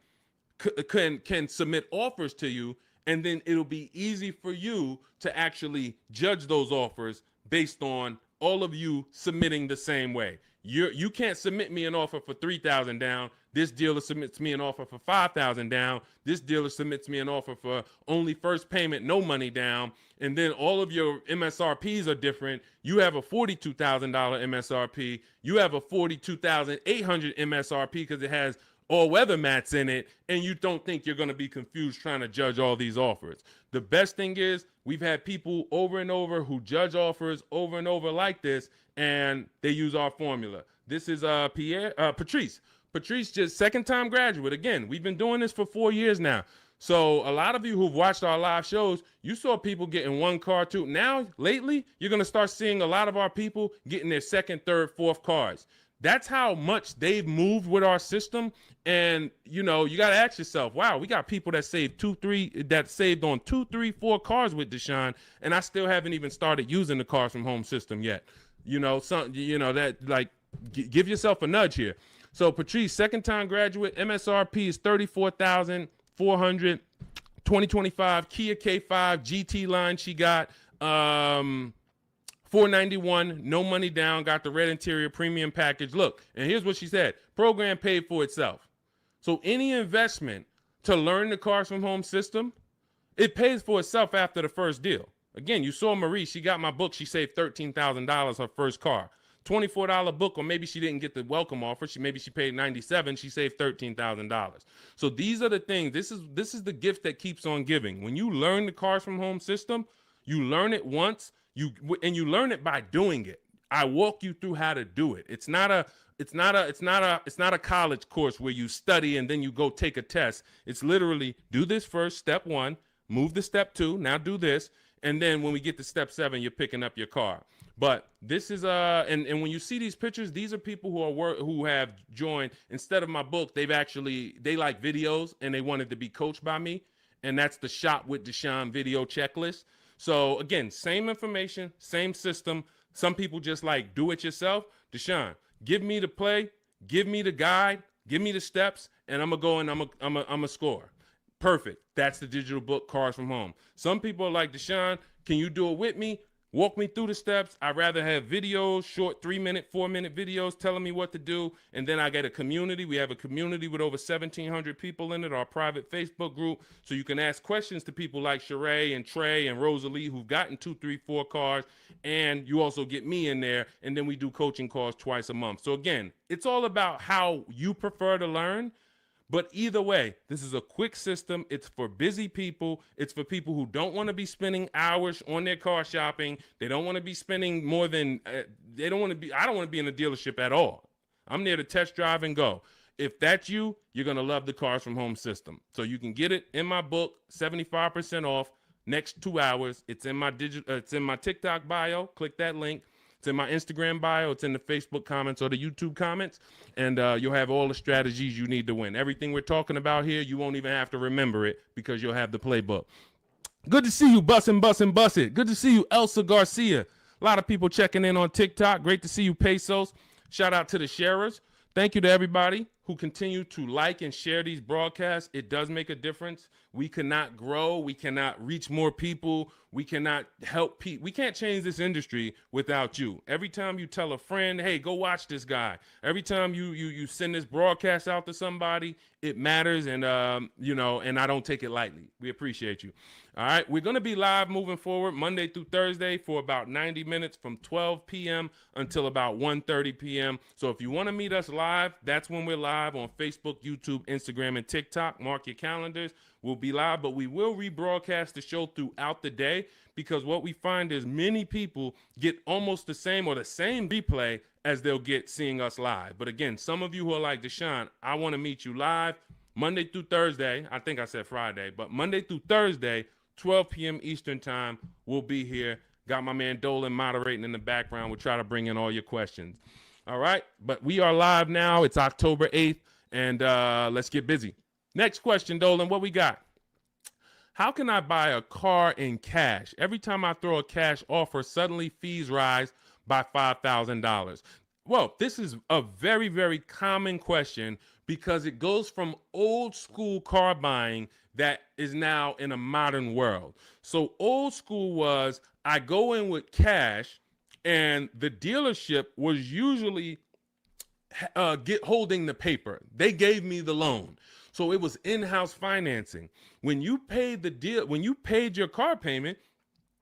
submit offers to you, and then it'll be easy for you to actually judge those offers based on all of you submitting the same way. You can't submit me an offer for 3,000 down. This dealer submits me an offer for 5,000 down. This dealer submits me an offer for only first payment, no money down. And then all of your MSRPs are different. You have a $42,000 MSRP. You have a $42,800 MSRP because it has all weather mats in it. And you don't think you're going to be confused trying to judge all these offers. The best thing is we've had people over and over who judge offers over and over like this, and they use our formula. This is Patrice. Patrice, just second-time graduate. Again, we've been doing this for 4 years now. So a lot of you who've watched our live shows, you saw people getting one car, too. Now, lately, you're going to start seeing a lot of our people getting their second, third, fourth cars. That's how much they've moved with our system. And, you know, you got to ask yourself, wow, we got people that saved saved on 2, 3, 4 cars with Deshone, and I still haven't even started using the Cars from Home system yet. You know, give yourself a nudge here. So Patrice, second time graduate, MSRP is $34,400. 2025 Kia K5 GT line she got. $491, no money down, got the red interior premium package. Look, and here's what she said. Program paid for itself. So any investment to learn the Cars from Home system, it pays for itself after the first deal. Again, you saw Marie, she got my book. She saved $13,000 her first car. $24 book, or maybe she didn't get the welcome offer. Maybe she paid $97. She saved $13,000. So these are the things. This is the gift that keeps on giving. When you learn the Cars from Home system, you learn it once, you learn it by doing it. I walk you through how to do it. It's not a college course where you study and then you go take a test. It's literally do this first, step 1, move to step 2, now do this, and then when we get to step 7, you're picking up your car. But this is and when you see these pictures, these are people who have joined. Instead of my book, they like videos and they wanted to be coached by me, and that's the Shop with Deshone video checklist. So again, same information, same system. Some people just like do it yourself. Deshone, give me the play, give me the guide, give me the steps, and I'm gonna go and I'm a score. Perfect. That's the digital book, Cars from Home. Some people are like, Deshone, can you do it with me? Walk me through the steps. I'd rather have videos, short 3-minute, 4-minute videos telling me what to do. And then I get a community. We have a community with over 1,700 people in it, our private Facebook group. So you can ask questions to people like Sheree and Trey and Rosalie who've gotten 2, 3, 4 cars. And you also get me in there. And then we do coaching calls twice a month. So again, it's all about how you prefer to learn. But either way, this is a quick system. It's for busy people. It's for people who don't want to be spending hours on their car shopping. They don't want to be spending more than, I don't want to be in a dealership at all. I'm there to test drive and go. If that's you, you're going to love the Cars from Home system. So you can get it in my book, 75% off, next 2 hours. It's in my it's in my TikTok bio. Click that link. It's in my Instagram bio. It's in the Facebook comments or the YouTube comments. And you'll have all the strategies you need to win. Everything we're talking about here, you won't even have to remember it because you'll have the playbook. Good to see you, Bussin'. Good to see you, Elsa Garcia. A lot of people checking in on TikTok. Great to see you, Pesos. Shout out to the sharers. Thank you to everybody who continue to like and share these broadcasts. It does make a difference. We cannot grow. We cannot reach more people. We cannot help people. We can't change this industry without you. Every time you tell a friend, hey, go watch this guy. Every time you send this broadcast out to somebody, it matters. And, and I don't take it lightly. We appreciate you. All right. We're going to be live moving forward Monday through Thursday for about 90 minutes from 12 p.m. until about 1:30 p.m. So if you want to meet us live, that's when we're live on Facebook, YouTube, Instagram, and TikTok. Mark your calendars. We'll be live, but we will rebroadcast the show throughout the day because what we find is many people get almost the same or the same replay as they'll get seeing us live. But again, some of you who are like, Deshone, I want to meet you live Monday through Thursday. I think I said Friday, but Monday through Thursday, 12 p.m. Eastern time, we'll be here. Got my man Dolan moderating in the background. We'll try to bring in all your questions. All right, but we are live now. It's October 8th, and let's get busy. Next question, Dolan, what we got? How can I buy a car in cash? Every time I throw a cash offer, suddenly fees rise by $5,000. Well, this is a very, very common question because it goes from old school car buying that is now in a modern world. So old school was I go in with cash and the dealership was usually holding the paper. They gave me the loan. So it was in-house financing. When you paid when you paid your car payment,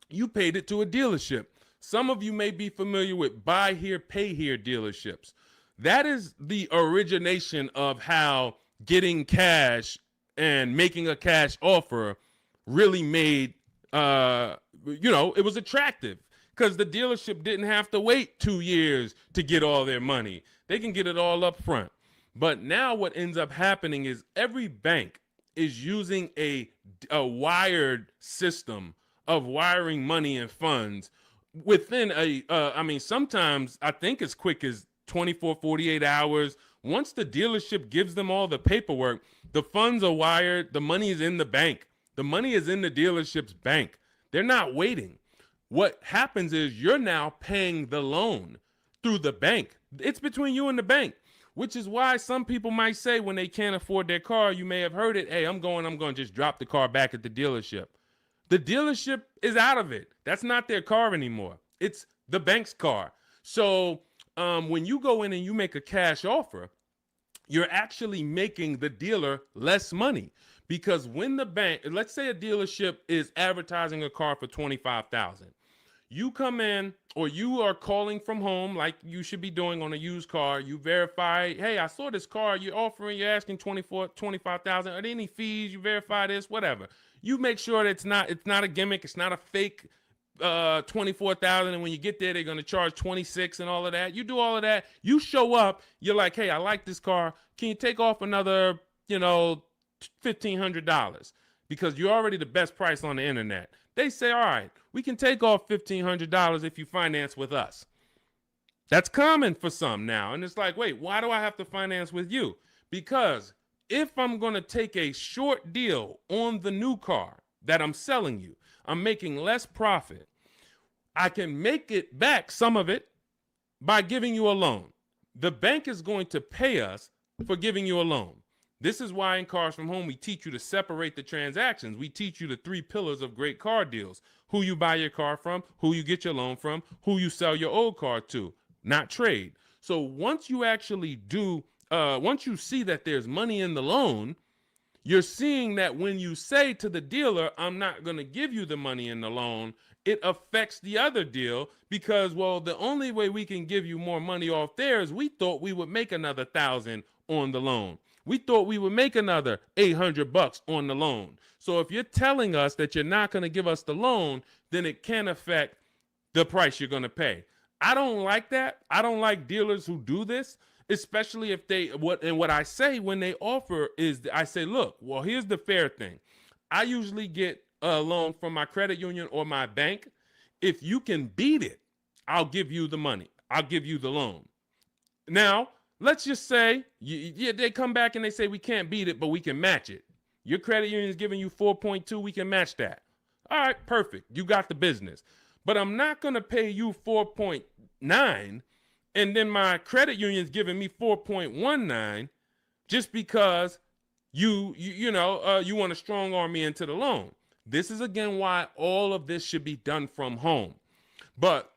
you paid it to a dealership. Some of you may be familiar with buy here, pay here dealerships. That is the origination of how getting cash and making a cash offer really made, it was attractive because the dealership didn't have to wait 2 years to get all their money. They can get it all up front. But now what ends up happening is every bank is using a wired system of wiring money and funds within sometimes I think as quick as 24, 48 hours. Once the dealership gives them all the paperwork, the funds are wired. The money is in the bank. The money is in the dealership's bank. They're not waiting. What happens is you're now paying the loan through the bank. It's between you and the bank. which is why some people might say when they can't afford their car, you may have heard it, hey, I'm going to just drop the car back at the dealership. The dealership is out of it. That's not their car anymore. It's the bank's car. So when you go in and you make a cash offer, you're actually making the dealer less money, because when the bank, let's say a dealership is advertising a car for $25,000. You come in, or you are calling from home like you should be doing on a used car. You verify, hey, I saw this car you're offering, you're asking $25,000. Are there any fees? You verify this, whatever. You make sure that it's not a gimmick, it's not a fake 24,000, and when you get there they're going to charge 26 and all of that. You do all of that, you show up, you're like, hey, I like this car, can you take off another $1,500, because you're already the best price on the internet. They say, all right, we can take off $1,500 if you finance with us. That's common for some now, and it's like, wait, why do I have to finance with you? Because if I'm going to take a short deal on the new car that I'm selling you, I'm making less profit. I can make it back, some of it, by giving you a loan. The bank is going to pay us for giving you a loan. This is why in Cars from Home, we teach you to separate the transactions. We teach you the 3 pillars of great car deals: who you buy your car from, who you get your loan from, who you sell your old car to, not trade. So once you actually once you see that there's money in the loan, you're seeing that when you say to the dealer, I'm not going to give you the money in the loan, it affects the other deal, because, well, the only way we can give you more money off there is we thought we would make another $1,000 on the loan. We thought we would make another $800 on the loan. So if you're telling us that you're not going to give us the loan, then it can affect the price you're going to pay. I don't like that. I don't like dealers who do this, especially if what I say when they offer is, I say, look, well, here's the fair thing. I usually get a loan from my credit union or my bank. If you can beat it, I'll give you the money. I'll give you the loan. Now, let's just say they come back and they say, we can't beat it, but we can match it. Your credit union is giving you 4.2. We can match that. All right, perfect. You got the business. But I'm not going to pay you 4.9, and then my credit union is giving me 4.19 just because you want to strong arm me into the loan. This is, again, why all of this should be done from home. But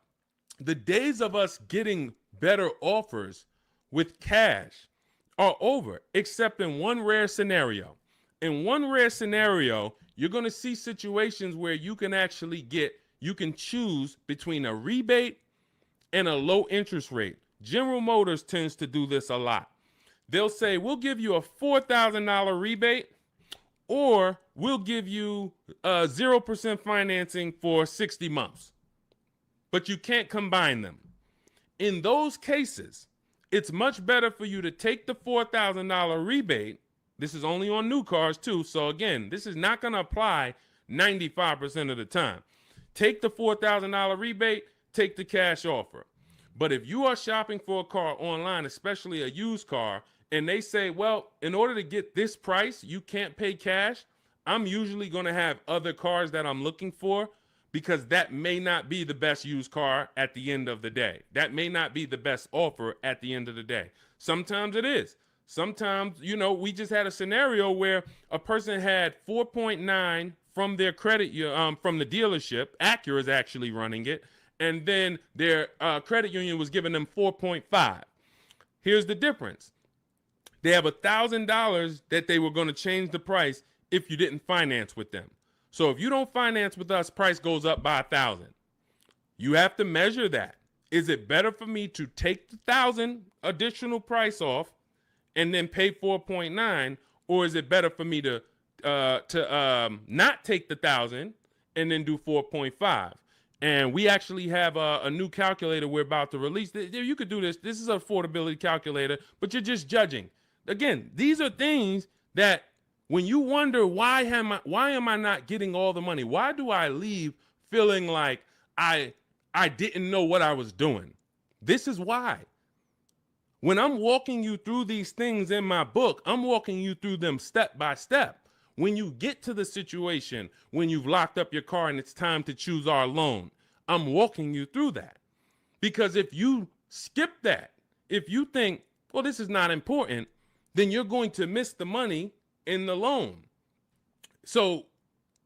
the days of us getting better offers with cash are over, except in one rare scenario. In one rare scenario, you're going to see situations where you can choose between a rebate and a low interest rate. General Motors tends to do this a lot. They'll say, we'll give you a $4,000 rebate, or we'll give you 0% financing for 60 months. But you can't combine them. In those cases, it's much better for you to take the $4,000 rebate. This is only on new cars too. So again, this is not going to apply 95% of the time. Take the $4,000 rebate, take the cash offer. But if you are shopping for a car online, especially a used car, and they say, well, in order to get this price, you can't pay cash, I'm usually going to have other cars that I'm looking for, because that may not be the best used car at the end of the day. That may not be the best offer at the end of the day. Sometimes it is. Sometimes, we just had a scenario where a person had 4.9 from their credit, from the dealership. Acura is actually running it. And then their credit union was giving them 4.5. Here's the difference. They have $1,000 that they were going to change the price if you didn't finance with them. So if you don't finance with us, price goes up by $1,000. You have to measure that. Is it better for me to take the $1,000 additional price off and then pay 4.9, or is it better for me to not take the $1,000 and then do 4.5? And we actually have a new calculator we're about to release. You could do this. This is an affordability calculator, but you're just judging. Again, these are things that when you wonder, why am I not getting all the money? Why do I leave feeling like I didn't know what I was doing? This is why. When I'm walking you through these things in my book, I'm walking you through them step by step. When you get to the situation, when you've locked up your car and it's time to choose our loan, I'm walking you through that. Because if you skip that, if you think, well, this is not important, then you're going to miss the money in the loan. So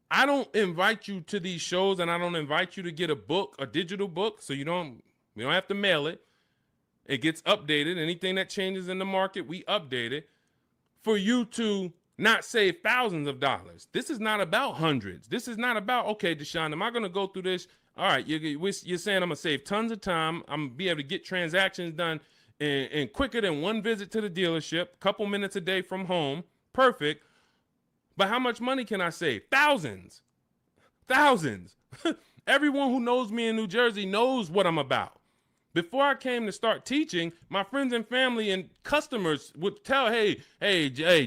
I don't invite you to these shows, and I don't invite you to get a book, a digital book, so we don't have to mail it. It gets updated. Anything that changes in the market, we update it for you to not save thousands of dollars. This is not about hundreds. This is not about, okay, Deshone, am I going to go through this? All right, you're saying I'm going to save tons of time. I'm going to be able to get transactions done in quicker than one visit to the dealership, couple minutes a day from home. Perfect. But how much money can I save? Thousands. Everyone who knows me in New Jersey knows what I'm about. Before I came to start teaching, my friends and family and customers would tell, hey,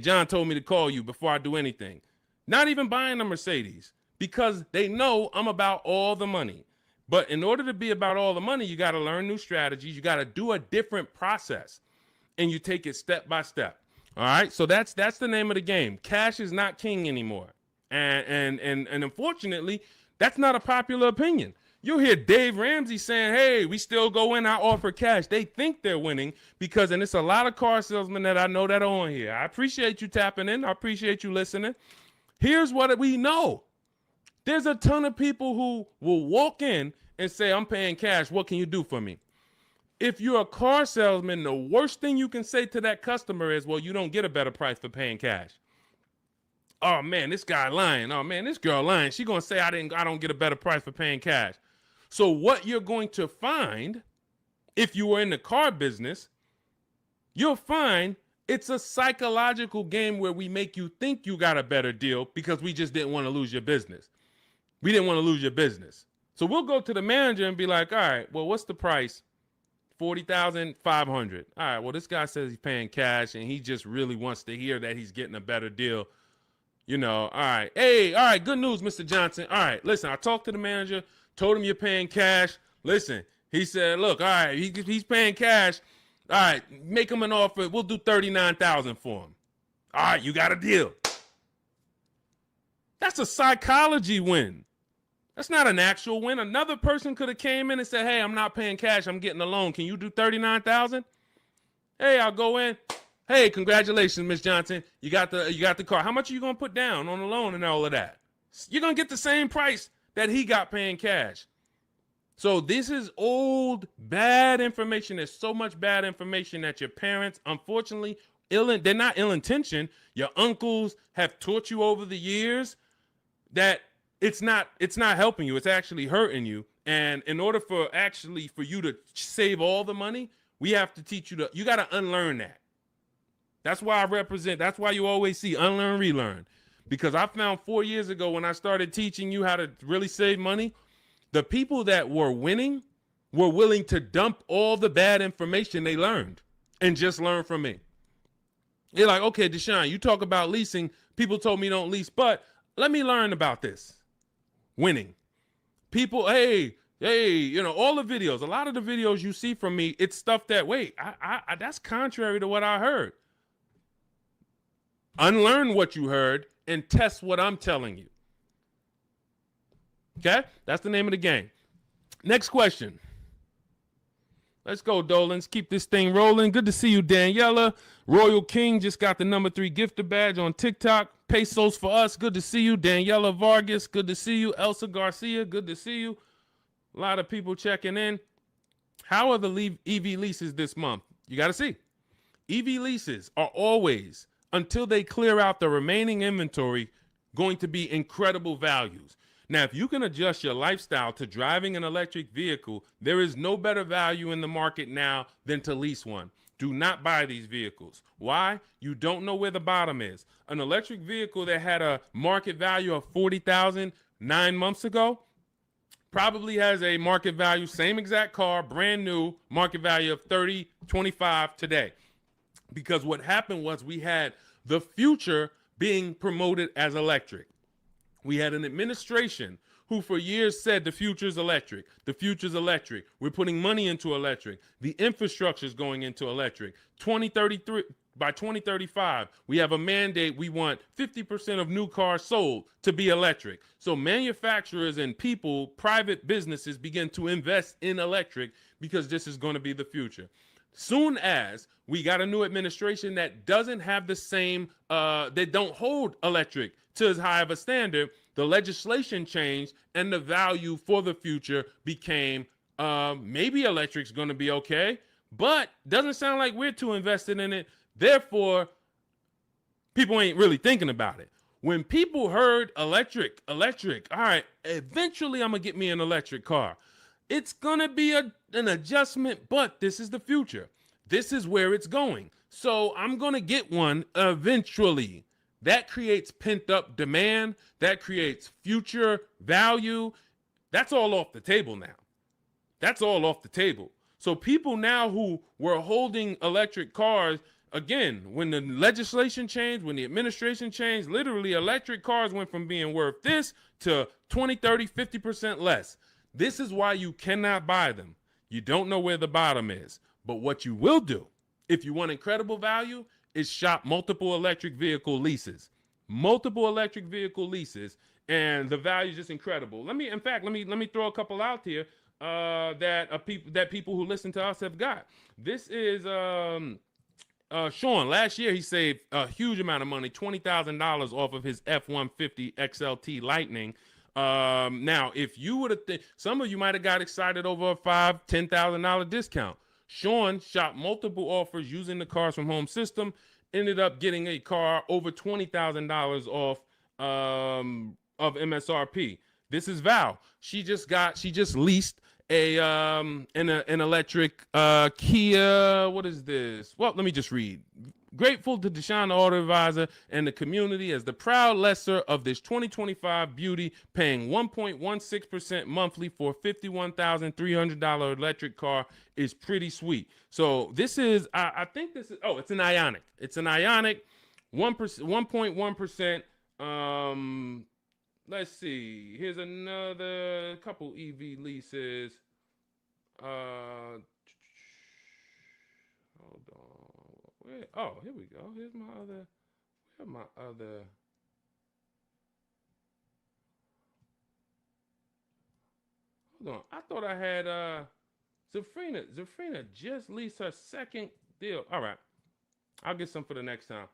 John told me to call you before I do anything. Not even buying a Mercedes, because they know I'm about all the money. But in order to be about all the money, you got to learn new strategies. You got to do a different process, and you take it step by step. All right, so that's the name of the game. Cash is not king anymore, and unfortunately, that's not a popular opinion. You'll hear Dave Ramsey saying, hey, we still go in, I offer cash. They think they're winning because, and it's a lot of car salesmen that I know that are on here. I appreciate you tapping in. I appreciate you listening. Here's what we know. There's a ton of people who will walk in and say, I'm paying cash. What can you do for me? If you're a car salesman, the worst thing you can say to that customer is, well, you don't get a better price for paying cash. Oh man, this guy lying. Oh man, this girl lying. She gonna say I don't get a better price for paying cash. So what you're going to find, if you were in the car business, you'll find it's a psychological game where we make you think you got a better deal because we just didn't want to lose your business. We didn't want to lose your business. So we'll go to the manager and be like, all right, well, what's the price? $40,500. All right, well, this guy says he's paying cash and he just really wants to hear that he's getting a better deal. You know, all right. Hey, all right, good news, Mr. Johnson. All right, listen, I talked to the manager, told him you're paying cash. Listen, he said, look, all right, he's paying cash. All right, make him an offer. We'll do $39,000 for him. All right, you got a deal. That's a psychology win. That's not an actual win. Another person could have came in and said, hey, I'm not paying cash. I'm getting a loan. Can you do $39,000? Hey, I'll go in. Hey, congratulations, Miss Johnson. You got the car. How much are you going to put down on the loan and all of that? You're going to get the same price that he got paying cash. So this is old, bad information. There's so much bad information that your parents, unfortunately, they're not ill-intentioned. Your uncles have taught you over the years that it's not helping you. It's actually hurting you. And in order for you to save all the money, we have to teach you you got to unlearn that. That's why that's why you always see unlearn, relearn. Because I found 4 years ago when I started teaching you how to really save money, the people that were winning were willing to dump all the bad information they learned and just learn from me. You're like, okay, Deshone, you talk about leasing. People told me don't lease, but let me learn about this. Winning. People, hey, all the videos, a lot of the videos you see from me, it's stuff that, wait, that's contrary to what I heard. Unlearn what you heard and test what I'm telling you. Okay? That's the name of the game. Next question. Let's go, Dolans. Keep this thing rolling. Good to see you, Daniela. Royal King just got the #3 gifter badge on TikTok. Pesos for us. Good to see you. Daniela Vargas. Good to see you. Elsa Garcia. Good to see you. A lot of people checking in. How are the EV leases this month? You got to see. EV leases are always, until they clear out the remaining inventory, going to be incredible values. Now, if you can adjust your lifestyle to driving an electric vehicle, there is no better value in the market now than to lease one. Do not buy these vehicles. Why? You don't know where the bottom is. An electric vehicle that had a market value of $40,000 9 months ago probably has a market value, same exact car, brand new, market value of $30, $25 today. Because what happened was we had the future being promoted as electric. We had an administration who for years said the future's electric. The future's electric. We're putting money into electric. The infrastructure is going into electric. By 2035, we have a mandate. We want 50% of new cars sold to be electric. So manufacturers and people, private businesses begin to invest in electric because this is going to be the future. Soon as we got a new administration that doesn't have the same, they don't hold electric to as high of a standard, the legislation changed and the value for the future became maybe electric's going to be okay, but doesn't sound like we're too invested in it. Therefore, people ain't really thinking about it. When people heard electric, all right, eventually I'm going to get me an electric car. It's going to be an adjustment, but this is the future. This is where it's going. So I'm going to get one eventually. That creates pent up demand. That creates future value. That's all off the table now. That's all off the table. So people now who were holding electric cars, again, when the legislation changed, when the administration changed, literally electric cars went from being worth this to 20, 30, 50% less. This is why you cannot buy them. You don't know where the bottom is. But what you will do, if you want incredible value, is shop multiple electric vehicle leases. Multiple electric vehicle leases, and the value is just incredible. Let me throw a couple out here that people who listen to us have got. This is Sean. Last year he saved a huge amount of money, $20,000 off of his F-150 XLT Lightning. Now, if you would have, some of you might have got excited over a $5,000-$10,000 discount. Sean shopped multiple offers using the Cars from Home system, ended up getting a car over $20,000 off of MSRP. This is Val. She just leased an electric Kia. What is this? Well, let me just read. Grateful to Deshone the Auto Advisor and the community as the proud lessor of this 2025 beauty, paying 1.16% monthly for $51,300 electric car is pretty sweet. So this is, I think this is, it's an Ioniq. It's an Ioniq, 1.1%. Let's see. Here's another couple EV leases. Hold on. Oh, here we go. Here's my other. Where's my other? Hold on. I thought I had Zafrina. Zafrina just leased her second deal. All right. I'll get some for the next time.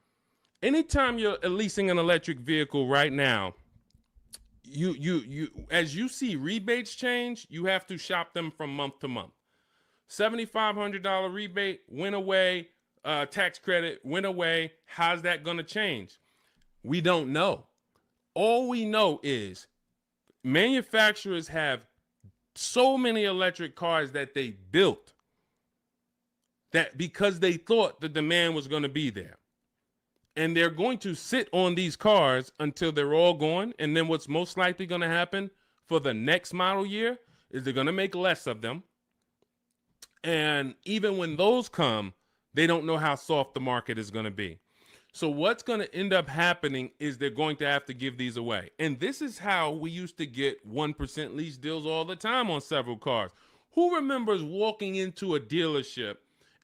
Anytime you're leasing an electric vehicle right now, you as you see rebates change, you have to shop them from month to month. $7,500 rebate went away. Tax credit went away. How's that going to change? We don't know. All we know is manufacturers have so many electric cars that they built that because they thought the demand was going to be there. And they're going to sit on these cars until they're all gone. And then what's most likely going to happen for the next model year is they're going to make less of them. And even when those come, they don't know how soft the market is going to be. So what's going to end up happening is they're going to have to give these away. And this is how we used to get 1% lease deals all the time on several cars. Who remembers walking into a dealership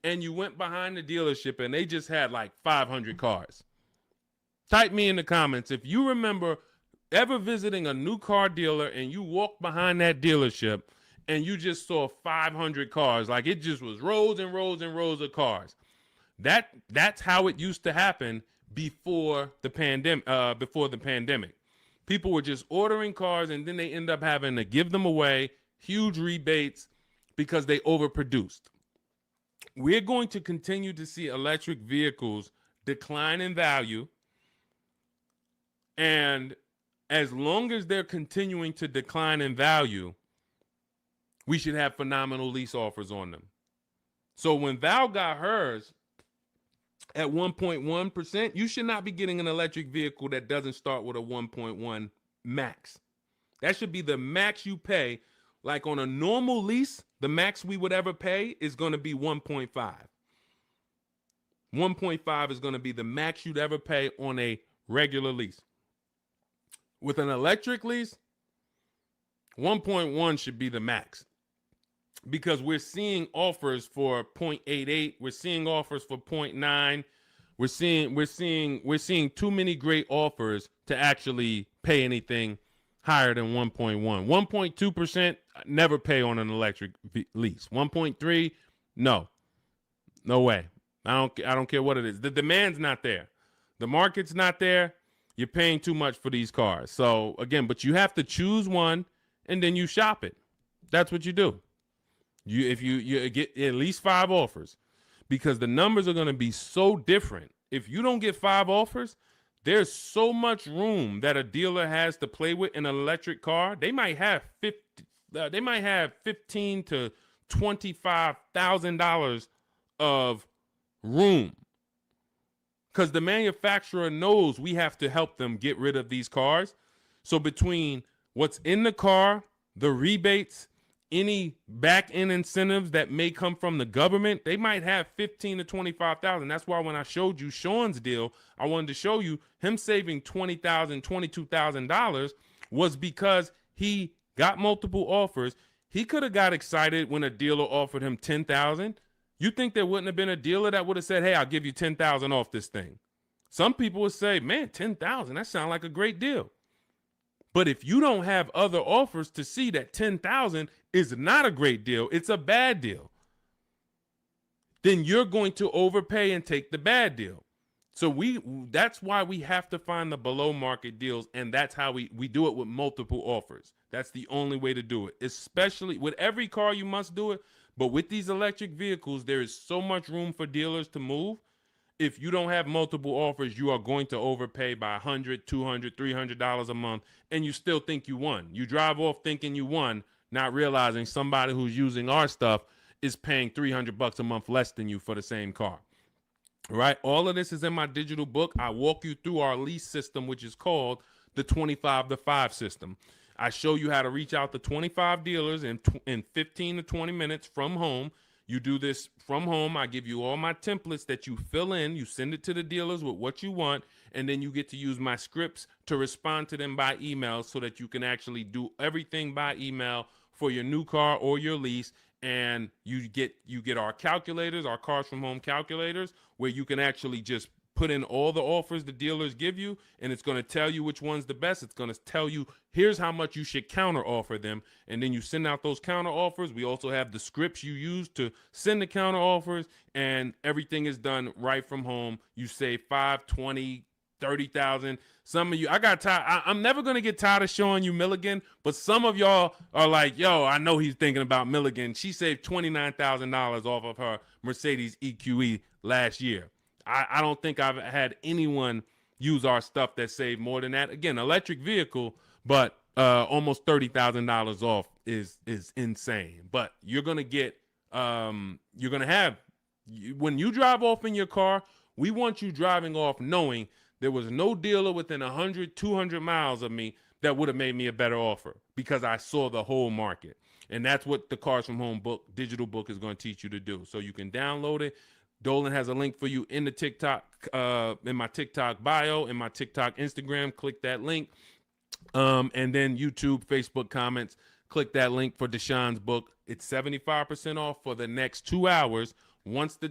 and you went behind the dealership and they just had like 500 cars? Type me in the comments if you remember ever visiting a new car dealer and you walked behind that dealership and you just saw 500 cars. Like it just was rows and rows and rows of cars. That's how it used to happen before the pandemic. People were just ordering cars and then they end up having to give them away, huge rebates because they overproduced. We're going to continue to see electric vehicles decline in value. And as long as they're continuing to decline in value, we should have phenomenal lease offers on them. So when Val got hers at 1.1%, you should not be getting an electric vehicle that doesn't start with a 1.1 max. That should be the max you pay. Like on a normal lease, the max we would ever pay is going to be 1.5. 1.5 is going to be the max you'd ever pay on a regular lease. With an electric lease, 1.1 should be the max. Because we're seeing offers for 0.88, we're seeing offers for 0.9. We're seeing too many great offers to actually pay anything higher than 1.1. 1.2%, never pay on an electric lease. 1.3, no. No way. I don't care what it is. The demand's not there. The market's not there. You're paying too much for these cars. So again, but you have to choose one and then you shop it. That's what you do. If you get at least 5 offers, because the numbers are going to be so different. If you don't get 5 offers, there's so much room that a dealer has to play with in an electric car. They might have $15,000 to $25,000 of room, because the manufacturer knows we have to help them get rid of these cars. So between what's in the car, the rebates, any back-end incentives that may come from the government, they might have 15 to 25,000. That's why when I showed you Sean's deal, I wanted to show you him saving $20,000, $22,000 was because he got multiple offers. He could have got excited when a dealer offered him 10,000. You think there wouldn't have been a dealer that would have said, "Hey, I'll give you 10,000 off this thing"? Some people would say, "Man, 10,000, that sounds like a great deal." But if you don't have other offers to see that 10,000 is not a great deal, it's a bad deal, then you're going to overpay and take the bad deal. So that's why we have to find the below market deals, and that's how we do it with multiple offers. That's the only way to do it. Especially with every car, you must do it. But with these electric vehicles, there is so much room for dealers to move. If you don't have multiple offers, you are going to overpay by $100, $200, $300 a month, and you still think you won. You drive off thinking you won, not realizing somebody who's using our stuff is paying $300 a month less than you for the same car. All right? All of this is in my digital book. I walk you through our lease system, which is called the 25 to 5 system. I show you how to reach out to 25 dealers in 15 to 20 minutes from home. You do this from home. I give you all my templates that you fill in. You send it to the dealers with what you want, and then you get to use my scripts to respond to them by email so that you can actually do everything by email for your new car or your lease. And you get our calculators, our Cars from Home calculators, where you can actually just put in all the offers the dealers give you, and it's going to tell you which one's the best. It's going to tell you, here's how much you should counter offer them. And then you send out those counter offers. We also have the scripts you use to send the counter offers, and everything is done right from home. You save 5, 20, 30,000. Some of you, I got tired. I'm never going to get tired of showing you Milligan, but some of y'all are like, yo, I know he's thinking about Milligan. She saved $29,000 off of her Mercedes EQE last year. I don't think I've had anyone use our stuff that saved more than that. Again, electric vehicle, but almost $30,000 off is insane. But you're gonna get when you drive off in your car, we want you driving off knowing there was no dealer within 100, 200 miles of me that would have made me a better offer, because I saw the whole market. And that's what the Cars from Home book, digital book, is going to teach you to do. So you can download it. Dolan has a link for you in the TikTok, in my TikTok bio, in my TikTok Instagram. Click that link. And then YouTube, Facebook comments. Click that link for Deshaun's book. It's 75% off for the next 2 hours. Once the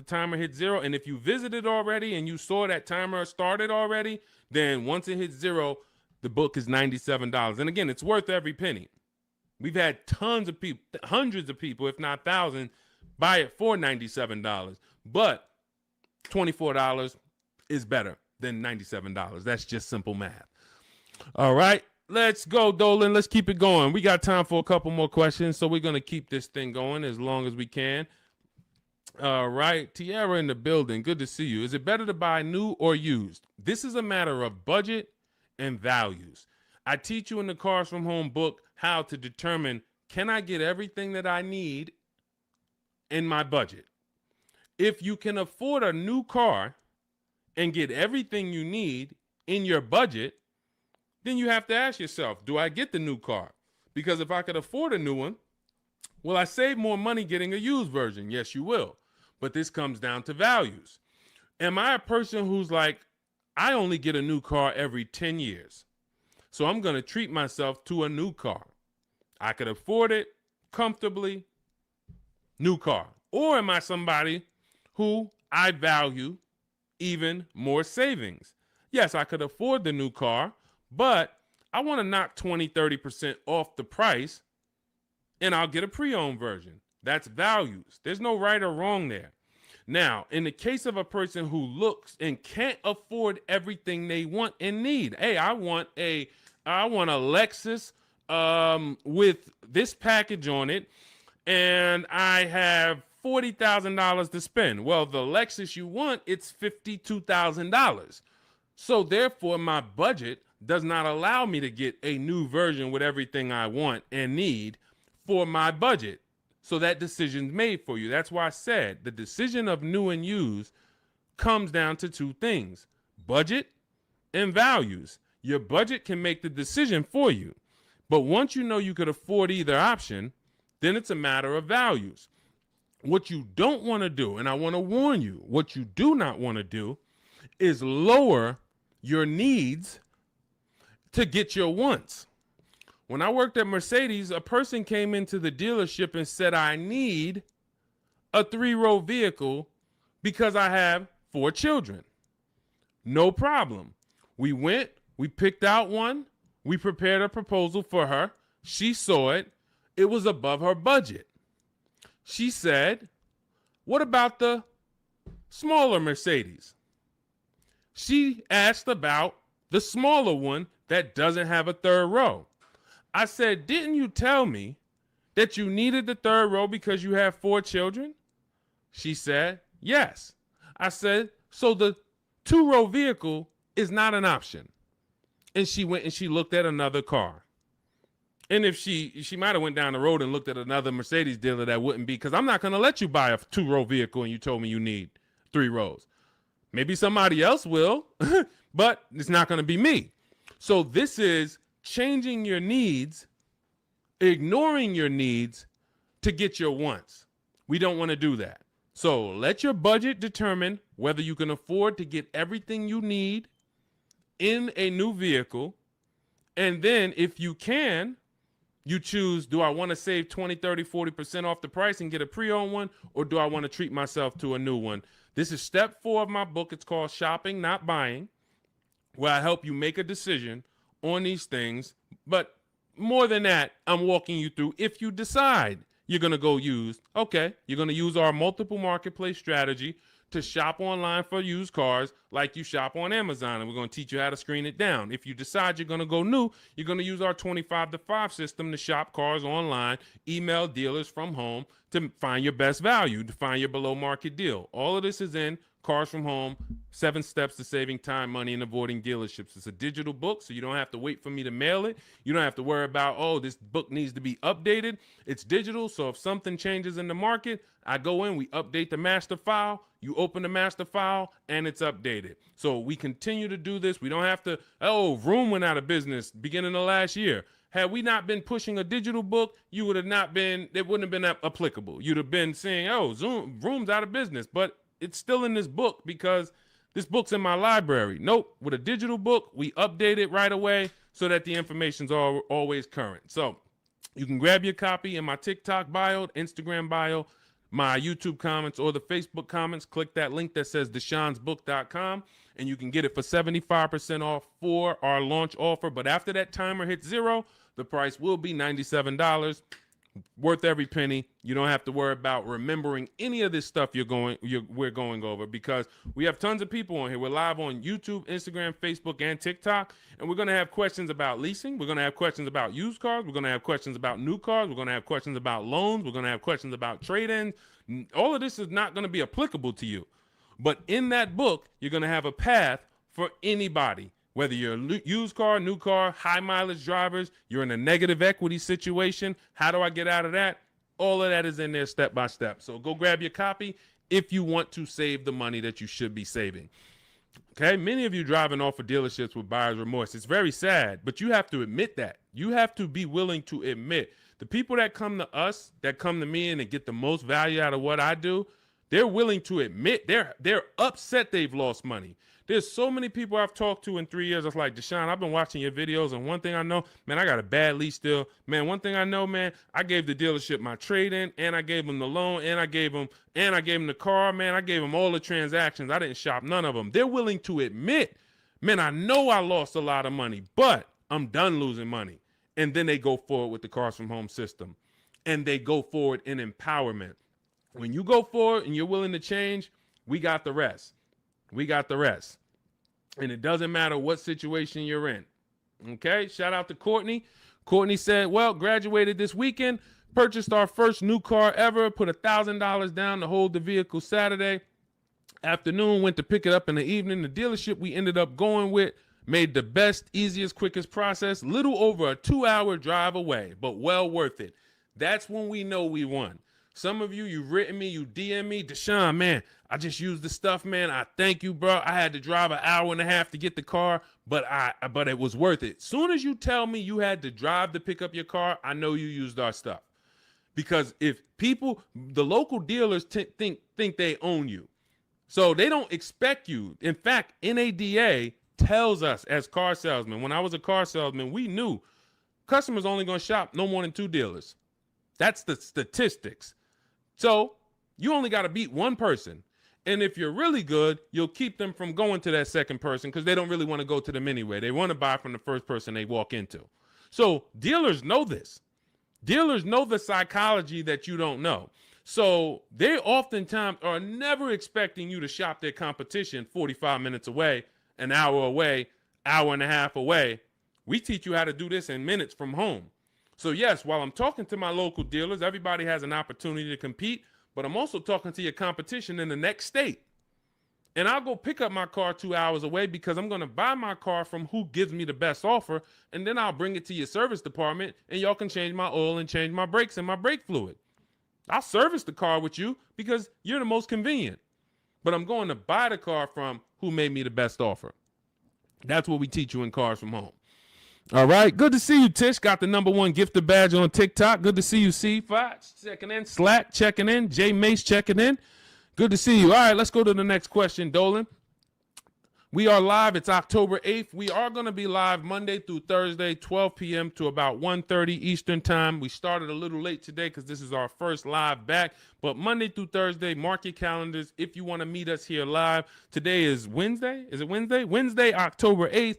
timer hits 0, and if you visited already and you saw that timer started already, then once it hits 0, the book is $97. And again, it's worth every penny. We've had tons of people, hundreds of people, if not thousands, buy it for $97. But $24 is better than $97. That's just simple math. All right, let's go, Dolan. Let's keep it going. We got time for a couple more questions, so we're going to keep this thing going as long as we can. All right, Tiara in the building. Good to see you. Is it better to buy new or used? This is a matter of budget and values. I teach you in the Cars from Home book how to determine, can I get everything that I need in my budget? If you can afford a new car and get everything you need in your budget, then you have to ask yourself, do I get the new car? Because if I could afford a new one, will I save more money getting a used version? Yes, you will. But this comes down to values. Am I a person who's like, I only get a new car every 10 years, so I'm going to treat myself to a new car? I could afford it comfortably, new car. Or am I somebody who I value even more savings? Yes, I could afford the new car, but I want to knock 20, 30% off the price, and I'll get a pre-owned version. That's values. There's no right or wrong there. Now, in the case of a person who looks and can't afford everything they want and need, hey, I want a Lexus with this package on it, and I have $40,000 to spend. Well, the Lexus you want, it's $52,000. So therefore, my budget does not allow me to get a new version with everything I want and need for my budget. So that decision's made for you. That's why I said the decision of new and used comes down to two things: budget and values. Your budget can make the decision for you. But once you know you could afford either option, then it's a matter of values. What you don't want to do, and I want to warn you, what you do not want to do is lower your needs to get your wants. When I worked at Mercedes, a person came into the dealership and said, I need a 3-row vehicle because I have 4 children. No problem. We went, we picked out one, we prepared a proposal for her. She saw it. It was above her budget. She said, what about the smaller Mercedes? She asked about the smaller one that doesn't have a 3rd row. I said, didn't you tell me that you needed the 3rd row because you have 4 children? She said, yes. I said, so the 2-row vehicle is not an option. And she went and she looked at another car. And if she might have went down the road and looked at another Mercedes dealer, that wouldn't be, because I'm not going to let you buy a 2-row vehicle and you told me you need 3 rows. Maybe somebody else will, but it's not going to be me. So this is changing your needs, ignoring your needs to get your wants. We don't want to do that. So let your budget determine whether you can afford to get everything you need in a new vehicle. And then if you can, you choose, do I want to save 20, 30, 40% off the price and get a pre-owned one, or do I want to treat myself to a new one? This is step 4 of my book. It's called Shopping, Not Buying, where I help you make a decision on these things. But more than that, I'm walking you through, if you decide you're going to go used, okay, you're going to use our multiple marketplace strategy to shop online for used cars like you shop on Amazon, and we're going to teach you how to screen it down. If you decide you're going to go new, you're going to use our 25 to 5 system to shop cars online, email dealers from home to find your best value, to find your below market deal. All of this is in Cars from Home, 7 Steps to Saving Time, Money, and Avoiding Dealerships. It's a digital book, so you don't have to wait for me to mail it. You don't have to worry about, oh, this book needs to be updated. It's digital, so if something changes in the market, I go in, we update the master file, you open the master file, and it's updated. So we continue to do this. We don't have to, oh, Vroom went out of business beginning of last year. Had we not been pushing a digital book, you would have not been, it wouldn't have been applicable. You'd have been saying, oh, Vroom's out of business, but it's still in this book because this book's in my library. Nope, with a digital book, we update it right away so that the information's always current. So you can grab your copy in my TikTok bio, Instagram bio, my YouTube comments, or the Facebook comments. Click that link that says deshonsbook.com, and you can get it for 75% off for our launch offer. But after that timer hits 0, the price will be $97. Worth every penny. You don't have to worry about remembering any of this stuff we're going over, because we have tons of people on here. We're live on YouTube, Instagram, Facebook, and TikTok, and we're going to have questions about leasing. We're going to have questions about used cars. We're going to have questions about new cars. We're going to have questions about loans. We're going to have questions about trade-ins. All of this is not going to be applicable to you, but in that book, you're going to have a path for anybody. Whether you're a used car, new car, high mileage drivers, you're in a negative equity situation, how do I get out of that? All of that is in there step by step. So go grab your copy if you want to save the money that you should be saving. Okay, many of you driving off of dealerships with buyer's remorse. It's very sad, but you have to admit that. You have to be willing to admit. The people that come to us, that come to me and get the most value out of what I do, they're willing to admit they're upset they've lost money. There's so many people I've talked to in 3 years. It's like, Deshone, I've been watching your videos, and one thing I know, man, I got a bad lease deal. Man, one thing I know, man, I gave the dealership my trade-in, and I gave them the loan, and I gave them the car, man. I gave them all the transactions. I didn't shop none of them. They're willing to admit, man, I know I lost a lot of money, but I'm done losing money. And then they go forward with the Cars from Home system, and they go forward in empowerment. When you go forward and you're willing to change, We got the rest. We got the rest. And it doesn't matter what situation you're in. Okay, shout out to Courtney. Courtney said, well, graduated this weekend, purchased our first new car ever, put $1,000 down to hold the vehicle Saturday afternoon, went to pick it up in the evening. The dealership we ended up going with made the best, easiest, quickest process, little over a 2-hour drive away, but well worth it. That's when we know we won. Some of you, you've written me, you DM me, Deshone, man, I just used the stuff, man. I thank you, bro. I had to drive an hour and a half to get the car, but it was worth it. Soon as you tell me you had to drive to pick up your car, I know you used our stuff. Because if people, the local dealers think they own you. So they don't expect you. In fact, NADA tells us as car salesmen, when I was a car salesman, we knew customers only going to shop no more than 2 dealers. That's the statistics. So you only got to beat one person. And if you're really good, you'll keep them from going to that second person because they don't really want to go to them anyway. They want to buy from the first person they walk into. So dealers know this. Dealers know the psychology that you don't know. So they oftentimes are never expecting you to shop their competition 45 minutes away, an hour away, hour and a half away. We teach you how to do this in minutes from home. So yes, while I'm talking to my local dealers, everybody has an opportunity to compete, but I'm also talking to your competition in the next state. And I'll go pick up my car 2 hours away because I'm going to buy my car from who gives me the best offer, and then I'll bring it to your service department, and y'all can change my oil and change my brakes and my brake fluid. I'll service the car with you because you're the most convenient. But I'm going to buy the car from who made me the best offer. That's what we teach you in Cars from Home. All right. Good to see you, Tish. Got the #1 gifted badge on TikTok. Good to see you, C. Fox checking in. Slack checking in. J. Mace checking in. Good to see you. All right. Let's go to the next question, Dolan. We are live. It's October 8th. We are going to be live Monday through Thursday, 12 p.m. to about 1:30 Eastern time. We started a little late today because this is our first live back. But Monday through Thursday, mark your calendars if you want to meet us here live. Today is Wednesday. Is it Wednesday? Wednesday, October 8th.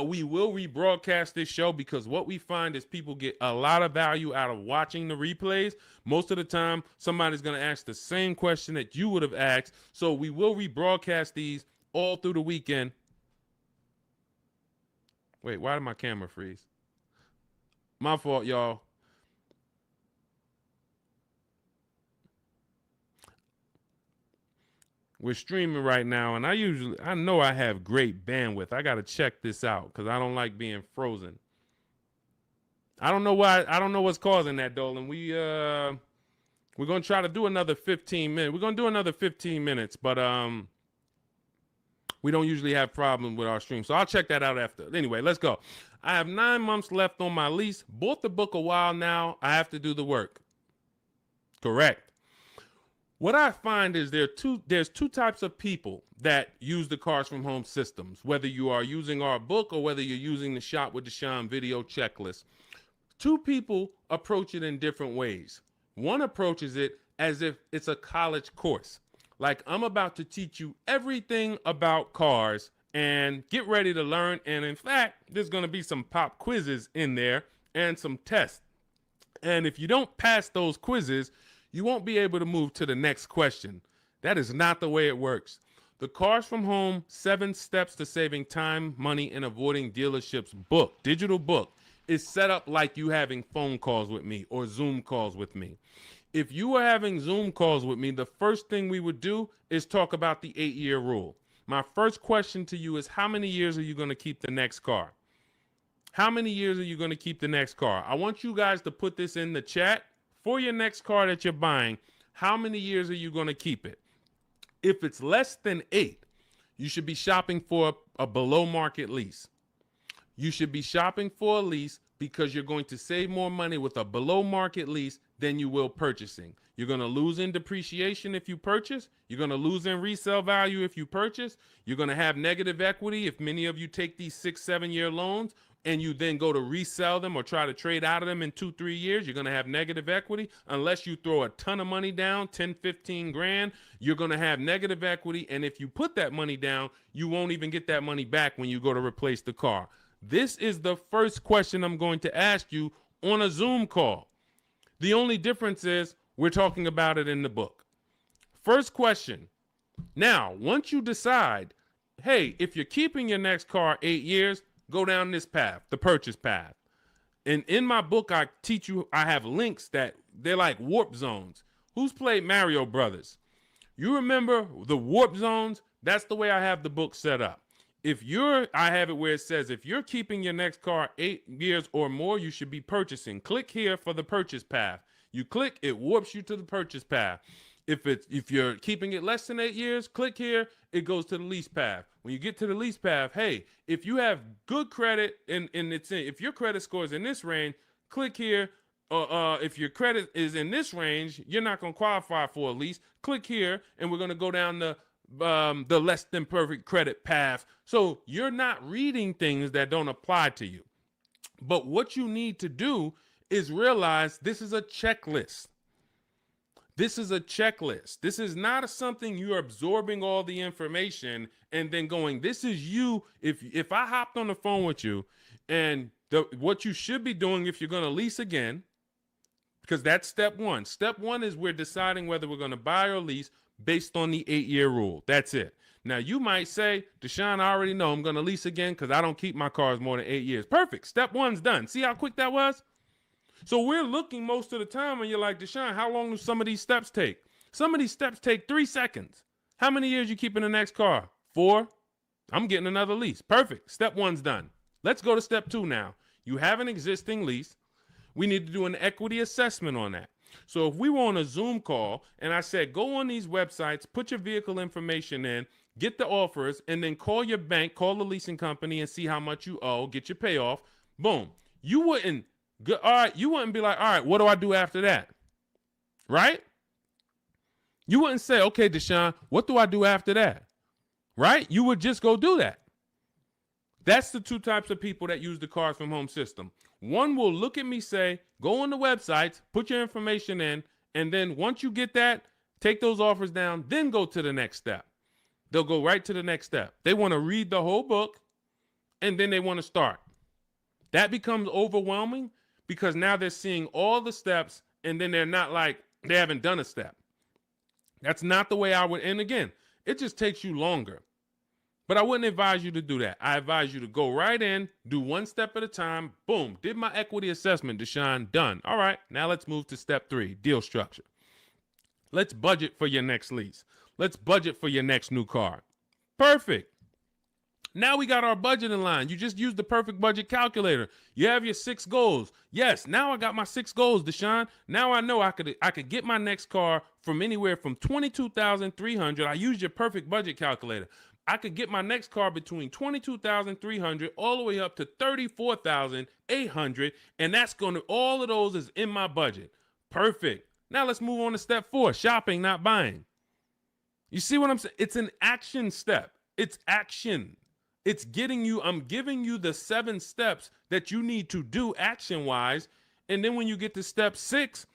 We will rebroadcast this show because what we find is people get a lot of value out of watching the replays. Most of the time, somebody's going to ask the same question that you would have asked. So we will rebroadcast these all through the weekend. Wait, why did my camera freeze? My fault, y'all. We're streaming right now, and I know I have great bandwidth. I got to check this out because I don't like being frozen. I don't know why. I don't know what's causing that, Dolan. We're going to try to do another 15 minutes. We're going to do another 15 minutes, but we don't usually have problems with our stream. So I'll check that out after. Anyway, let's go. I have 9 months left on my lease. Bought the book a while now. I have to do the work. Correct. What I find is there's two types of people that use the Cars from Home systems, whether you are using our book or whether you're using the Shop with Deshone video checklist. 2 people approach it in different ways. One approaches it as if it's a college course. Like, I'm about to teach you everything about cars and get ready to learn. And in fact, there's going to be some pop quizzes in there and some tests. And if you don't pass those quizzes, you won't be able to move to the next question. That is not the way it works. The Cars from Home 7 Steps to Saving Time, Money, and Avoiding Dealerships book, digital book, is set up like you having phone calls with me or Zoom calls with me. If you were having Zoom calls with me, the first thing we would do is talk about the 8-year rule. My first question to you is, how many years are you going to keep the next car? How many years are you going to keep the next car? I want you guys to put this in the chat. For your next car that you're buying, how many years are you going to keep it? If it's less than 8, you should be shopping for a below market lease. You should be shopping for a lease because you're going to save more money with a below market lease than you will purchasing. You're going to lose in depreciation if you purchase. You're going to lose in resale value if you purchase. You're going to have negative equity if many of you take these 6-7 year loans and you then go to resell them or try to trade out of them in 2-3 years. You're going to have negative equity unless you throw a ton of money down, 10, 15 grand. You're going to have negative equity. And if you put that money down, you won't even get that money back when you go to replace the car. This is the first question I'm going to ask you on a Zoom call. The only difference is we're talking about it in the book. First question, Now, once you decide, hey, if you're keeping your next car 8 years, go down this path, the purchase path. And in my book, I teach you, I have links that they're like warp zones. Who's played Mario Brothers? You remember the warp zones? That's the way I have the book set up. I have it where it says, if you're keeping your next car 8 years or more, you should be purchasing. Click here for the purchase path. You click, it warps you to the purchase path. If you're keeping it less than 8 years, click here, it goes to the lease path. When you get to the lease path, hey, if you have good credit if your credit score is in this range, click here. If your credit is in this range, you're not going to qualify for a lease. Click here, and we're going to go down the less than perfect credit path. So you're not reading things that don't apply to you. But what you need to do is realize this is a checklist. This is a checklist. This is not something you're absorbing all the information and then going, this is you. If I hopped on the phone with you and what you should be doing if you're going to lease again, because that's step one. Step one is we're deciding whether we're going to buy or lease based on the 8-year rule. That's it. Now, you might say, Deshone, I already know I'm going to lease again because I don't keep my cars more than 8 years. Perfect. Step one's done. See how quick that was? So we're looking most of the time and you're like, Deshone, how long do some of these steps take? Some of these steps take 3 seconds. How many years you keep in the next car? 4? I'm getting another lease. Perfect. Step one's done. Let's go to step 2 now. You have an existing lease. We need to do an equity assessment on that. So if we were on a Zoom call and I said, go on these websites, put your vehicle information in, get the offers, and then call your bank, call the leasing company and see how much you owe, get your payoff. Boom. You wouldn't be like, all right, what do I do after that? Right? You wouldn't say, okay, Deshone, what do I do after that? Right? You would just go do that. That's the 2 types of people that use the Cars from Home system. One will look at me, say, go on the websites, put your information in, and then once you get that, take those offers down, then go to the next step. They'll go right to the next step. They want to read the whole book, and then they want to start. That becomes overwhelming because now they're seeing all the steps, and then they're not like, they haven't done a step. That's not the way I would, and again, it just takes you longer. But I wouldn't advise you to do that. I advise you to go right in, do 1 step at a time. Boom, did my equity assessment, Deshone, done. All right, now let's move to step 3, deal structure. Let's budget for your next lease. Let's budget for your next new car. Perfect. Now we got our budget in line. You just used the perfect budget calculator. You have your 6 goals. Yes, now I got my 6 goals, Deshone. Now I know I could get my next car from anywhere from $22,300. I used your perfect budget calculator. I could get my next car between $22,300 all the way up to $34,800, and that's all of those is in my budget. Perfect. Now let's move on to step 4, shopping, not buying. You see what I'm saying? It's an action step. It's action. It's I'm giving you the 7 steps that you need to do action-wise, and then when you get to step 6,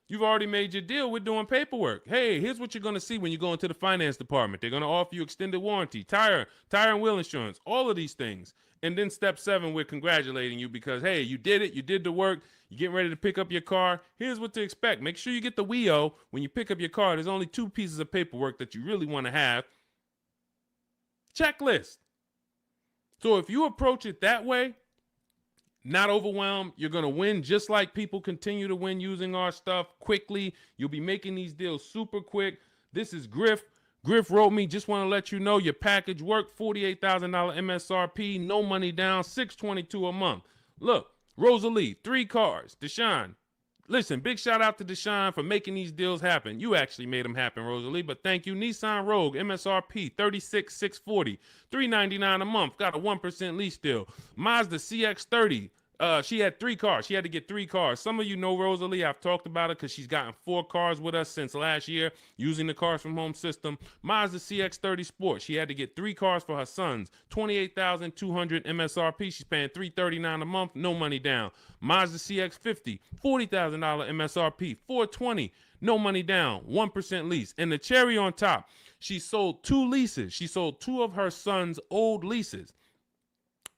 you've already made your deal. We're doing paperwork. Hey, here's what you're going to see when you go into the finance department. They're going to offer you extended warranty, tire and wheel insurance, all of these things. And then step 7, we're congratulating you because, hey, you did it. You did the work. You're getting ready to pick up your car. Here's what to expect. Make sure you get the WIO when you pick up your car. There's only 2 pieces of paperwork that you really want to have. Checklist. So if you approach it that way, not overwhelmed, you're going to win just like people continue to win using our stuff quickly. You'll be making these deals super quick. This is Griff. Griff wrote me, just want to let you know your package worked, $48,000 MSRP, no money down, $622 a month. Look, Rosalie, 3 cars. Deshone, listen, big shout out to Deshone for making these deals happen. You actually made them happen, Rosalie, but thank you. Nissan Rogue, MSRP, $36,640, $399 a month, got a 1% lease deal. Mazda CX-30, she had 3 cars. She had to get 3 cars. Some of you know Rosalie. I've talked about it because she's gotten 4 cars with us since last year using the Cars from Home system. Mazda CX-30 Sport. She had to get 3 cars for her sons. $28,200 MSRP. She's paying $339 a month. No money down. Mazda CX-50. $40,000 MSRP. $420. No money down. 1% lease. And the cherry on top, she sold 2 leases. She sold 2 of her sons' old leases.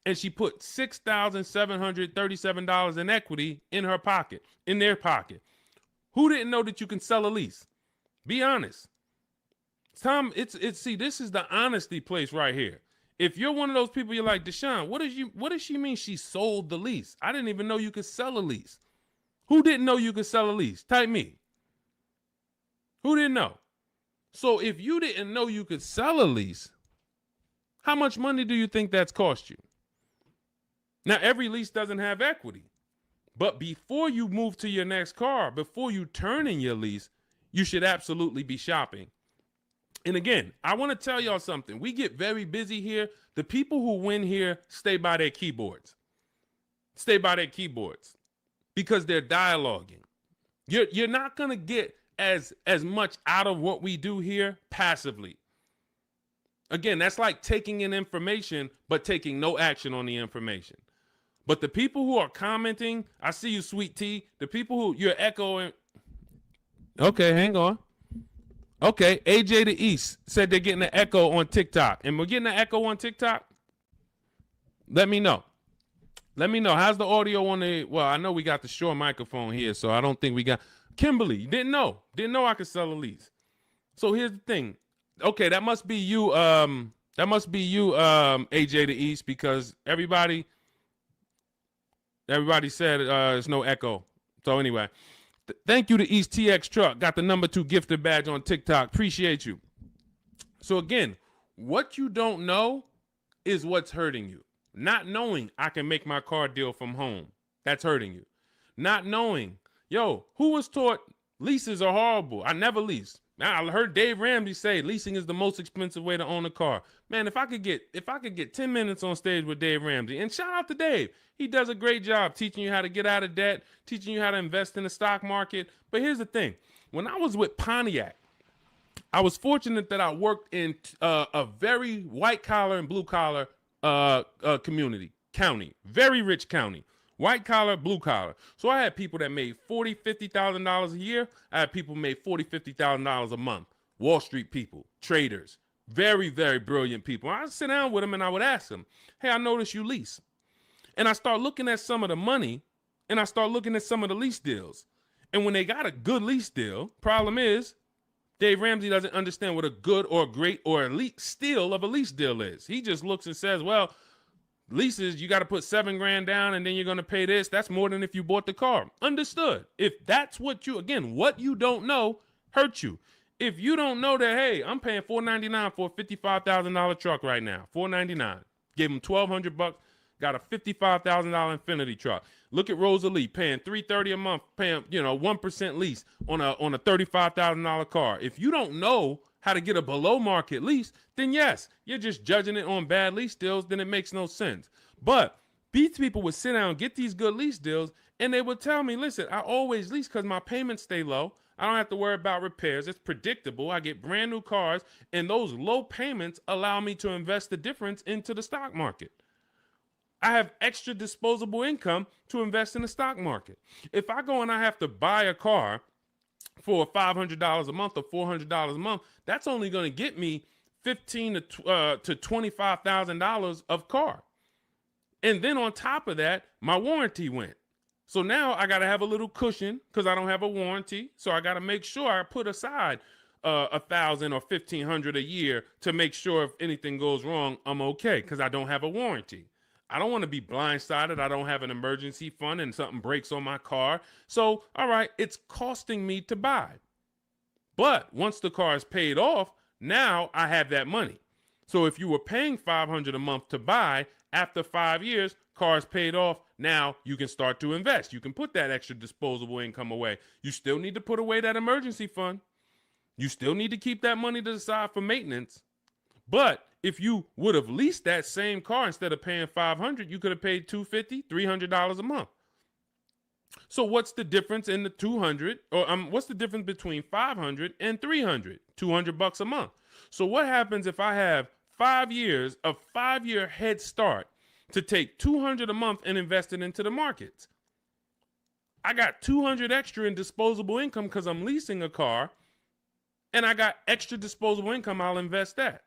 And she put $6,737 in equity in her pocket, in their pocket. Who didn't know that you can sell a lease? Be honest. Tom, see, this is the honesty place right here. If you're one of those people, you're like, Deshone, what does she mean she sold the lease? I didn't even know you could sell a lease. Who didn't know you could sell a lease? Type me. Who didn't know? So if you didn't know you could sell a lease, how much money do you think that's cost you? Now, every lease doesn't have equity. But before you move to your next car, before you turn in your lease, you should absolutely be shopping. And again, I want to tell y'all something. We get very busy here. The people who win here stay by their keyboards. Stay by their keyboards because they're dialoguing. You're not going to get as much out of what we do here passively. Again, that's like taking in information, but taking no action on the information. But the people who are commenting, I see you, Sweet Tea. The people who you're echoing. Okay, hang on. Okay, AJ the East said they're getting an echo on TikTok. And we're getting an echo on TikTok? Let me know. Let me know. How's the audio on the, well, I know we got the Shure microphone here, so I don't think we got, Kimberly, didn't know I could sell a lease. So here's the thing. Okay, that must be you, AJ the East, because everybody said there's no echo. So anyway, thank you to East TX Truck. Got the #2 gifted badge on TikTok. Appreciate you. So again, what you don't know is what's hurting you. Not knowing I can make my car deal from home. That's hurting you. Not knowing, yo, who was taught leases are horrible? I never leased. Now I heard Dave Ramsey say leasing is the most expensive way to own a car. Man, if I could get 10 minutes on stage with Dave Ramsey, and shout out to Dave. He does a great job teaching you how to get out of debt, teaching you how to invest in the stock market. But here's the thing. When I was with Pontiac, I was fortunate that I worked in a very white collar and blue collar county, very rich county. White collar, blue collar. So I had people that made $40,000, $50,000 a year. I had people who made $40,000, $50,000 a month. Wall Street people, traders, very, very brilliant people. I'd sit down with them and I would ask them, hey, I noticed you lease. And I start looking at some of the money and I start looking at some of the lease deals. And when they got a good lease deal, problem is Dave Ramsey doesn't understand what a good or great or elite steal of a lease deal is. He just looks and says, well, leases, you got to put $7,000 down and then you're going to pay this. That's more than if you bought the car. Understood. If that's what what you don't know hurts you. If you don't know that, hey, I'm paying $499 for a $55,000 truck right now, $499. Gave him $1,200, got a $55,000 Infiniti truck. Look at Rosalie paying $330 a month, paying 1% lease on a $35,000 car. If you don't know how to get a below market lease, then yes, you're just judging it on bad lease deals, then it makes no sense. But these people would sit down and get these good lease deals, and they would tell me, listen, I always lease because my payments stay low. I don't have to worry about repairs. It's predictable. I get brand new cars, and those low payments allow me to invest the difference into the stock market. I have extra disposable income to invest in the stock market. If I go and I have to buy a car for $500 a month or $400 a month, that's only going to get me $15,000 to $25,000 of car. And then on top of that, my warranty went. So now I got to have a little cushion because I don't have a warranty. So I got to make sure I put aside $1,000 or $1,500 a year to make sure if anything goes wrong, I'm okay because I don't have a warranty. I don't want to be blindsided. I don't have an emergency fund and something breaks on my car. So, all right, it's costing me to buy. But once the car is paid off, now I have that money. So if you were paying $500 a month to buy, after 5 years, car is paid off. Now you can start to invest. You can put that extra disposable income away. You still need to put away that emergency fund. You still need to keep that money to the side for maintenance. But if you would have leased that same car instead of paying $500, you could have paid $250, $300 a month. So what's the difference in the 200 or what's the difference between 500 and 300? $200 a month. So what happens if I have 5 years of 5-year head start to take $200 a month and invest it into the markets? I got $200 extra in disposable income because I'm leasing a car, and I got extra disposable income. I'll invest that.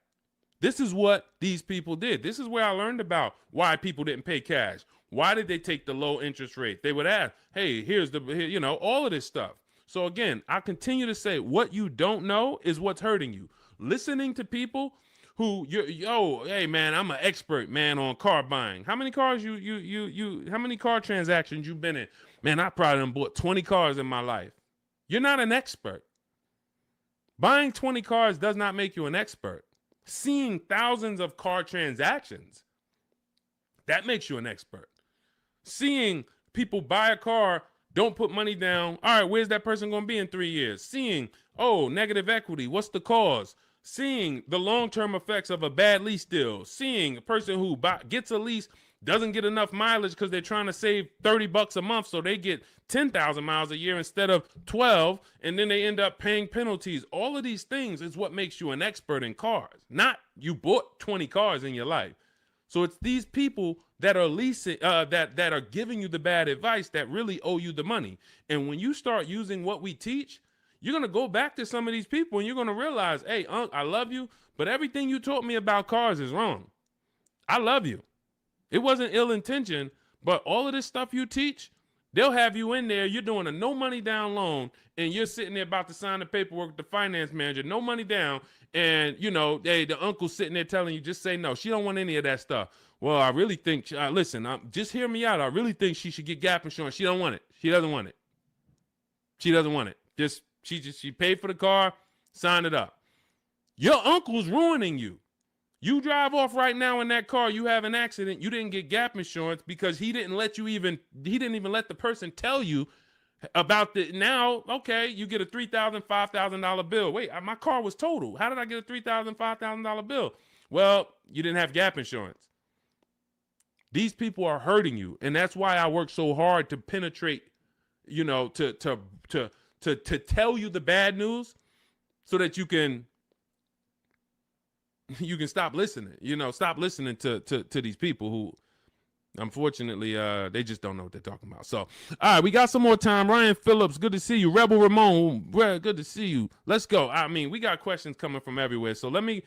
This is what these people did. This is where I learned about why people didn't pay cash. Why did they take the low interest rate? They would ask, hey, here's all of this stuff. So again, I continue to say what you don't know is what's hurting you. listening to people who hey man, I'm an expert, man, on car buying. How many cars how many car transactions you've been in? Man, I probably done bought 20 cars in my life. You're not an expert. Buying 20 cars does not make you an expert. Seeing thousands of car transactions, that makes you an expert. Seeing people buy a car, don't put money down. All right, where's that person going to be in 3 years? Seeing, oh, negative equity. What's the cause? Seeing the long-term effects of a bad lease deal. Seeing a person who gets a lease, doesn't get enough mileage because they're trying to save $30 a month, so they get 10,000 miles a year instead of 12, and then they end up paying penalties. All of these things is what makes you an expert in cars, not you bought 20 cars in your life. So it's these people that are leasing, that are giving you the bad advice that really owe you the money. And when you start using what we teach, you're going to go back to some of these people and you're going to realize, hey, Unc, I love you, but everything you taught me about cars is wrong. I love you. It wasn't ill intention, but all of this stuff you teach, they'll have you in there. You're doing a no money down loan and you're sitting there about to sign the paperwork with the finance manager, no money down. And, you know, hey, the uncle's sitting there telling you, just say no. She don't want any of that stuff. Well, I really think, listen, just hear me out. I really think she should get gap insurance. She don't want it. She doesn't want it. She doesn't want it. She paid for the car, signed it up. Your uncle's ruining you. You drive off right now in that car, you have an accident, you didn't get gap insurance because he didn't even let the person tell you about now, okay, you get a $3,000, $5,000 bill. Wait, my car was totaled. How did I get a $3,000, $5,000 bill? Well, you didn't have gap insurance. These people are hurting you, and that's why I work so hard to penetrate, you know, to tell you the bad news so that you can stop listening, stop listening to these people who, unfortunately, they just don't know what they're talking about. So, all right, we got some more time. Ryan Phillips, good to see you. Rebel Ramon, good to see you. Let's go. I mean, we got questions coming from everywhere. So let me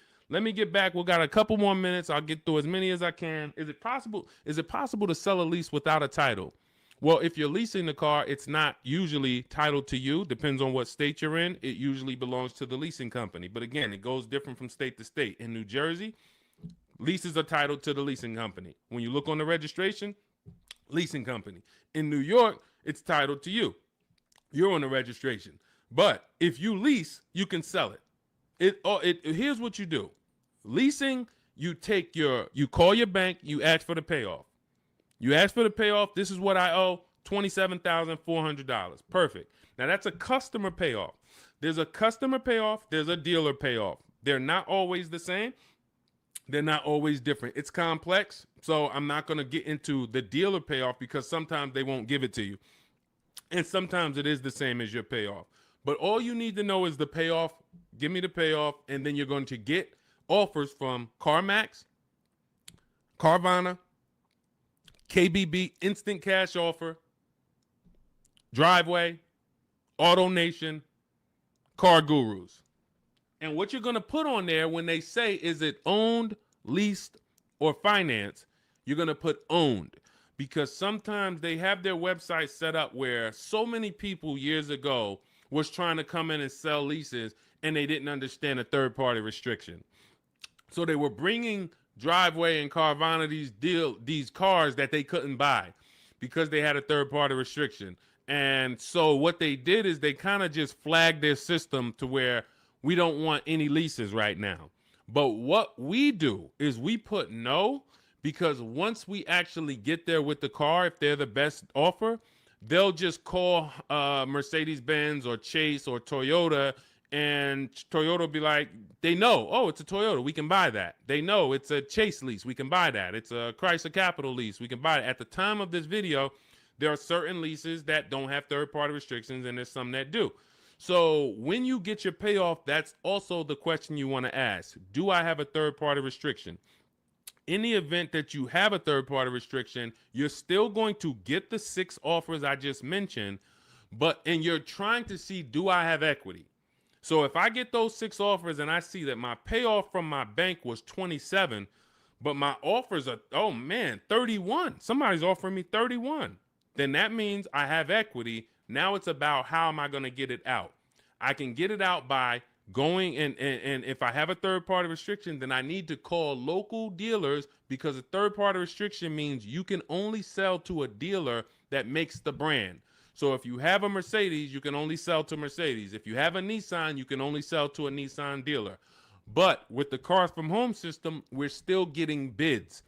get back. We got a couple more minutes. I'll get through as many as I can. Is it possible to sell a lease without a title? Well, if you're leasing the car, it's not usually titled to you. Depends on what state you're in. It usually belongs to the leasing company. But again, it goes different from state to state. In New Jersey, leases are titled to the leasing company. When you look on the registration, leasing company. In New York, it's titled to you. You're on the registration. But if you lease, you can sell it. Here's what you do. Leasing, you call your bank, you ask for the payoff. You ask for the payoff. This is what I owe, $27,400. Perfect. Now, that's a customer payoff. There's a customer payoff. There's a dealer payoff. They're not always the same. They're not always different. It's complex, so I'm not going to get into the dealer payoff because sometimes they won't give it to you. And sometimes it is the same as your payoff. But all you need to know is the payoff. Give me the payoff, and then you're going to get offers from CarMax, Carvana, KBB, Instant Cash Offer, Driveway, AutoNation, Car Gurus. And what you're going to put on there when they say, is it owned, leased, or financed, you're going to put owned. Because sometimes they have their website set up where so many people years ago was trying to come in and sell leases and they didn't understand a third-party restriction. So they were bringing Driveway and Carvana these cars that they couldn't buy because they had a third-party restriction. And so what they did is they kind of just flagged their system to where we don't want any leases right now. But what we do is we put no, because once we actually get there with the car, if they're the best offer, they'll just call Mercedes-Benz or Chase or Toyota, and Toyota will be like, they know, oh, it's a Toyota, we can buy that. They know it's a Chase lease, we can buy that. It's a Chrysler Capital lease, we can buy it. At the time of this video, there are certain leases that don't have third-party restrictions, and there's some that do. So when you get your payoff, that's also the question you want to ask. Do I have a third-party restriction? In the event that you have a third-party restriction, you're still going to get the 6 offers I just mentioned, and you're trying to see, do I have equity? So if I get those 6 offers and I see that my payoff from my bank was 27, but my offers are, oh man, 31. Somebody's offering me 31. Then that means I have equity. Now it's about how am I going to get it out? I can get it out by going and if I have a third party restriction, then I need to call local dealers, because a third party restriction means you can only sell to a dealer that makes the brand. So if you have a Mercedes, you can only sell to Mercedes. If you have a Nissan, you can only sell to a Nissan dealer. But with the Cars from Home system, we're still getting bids.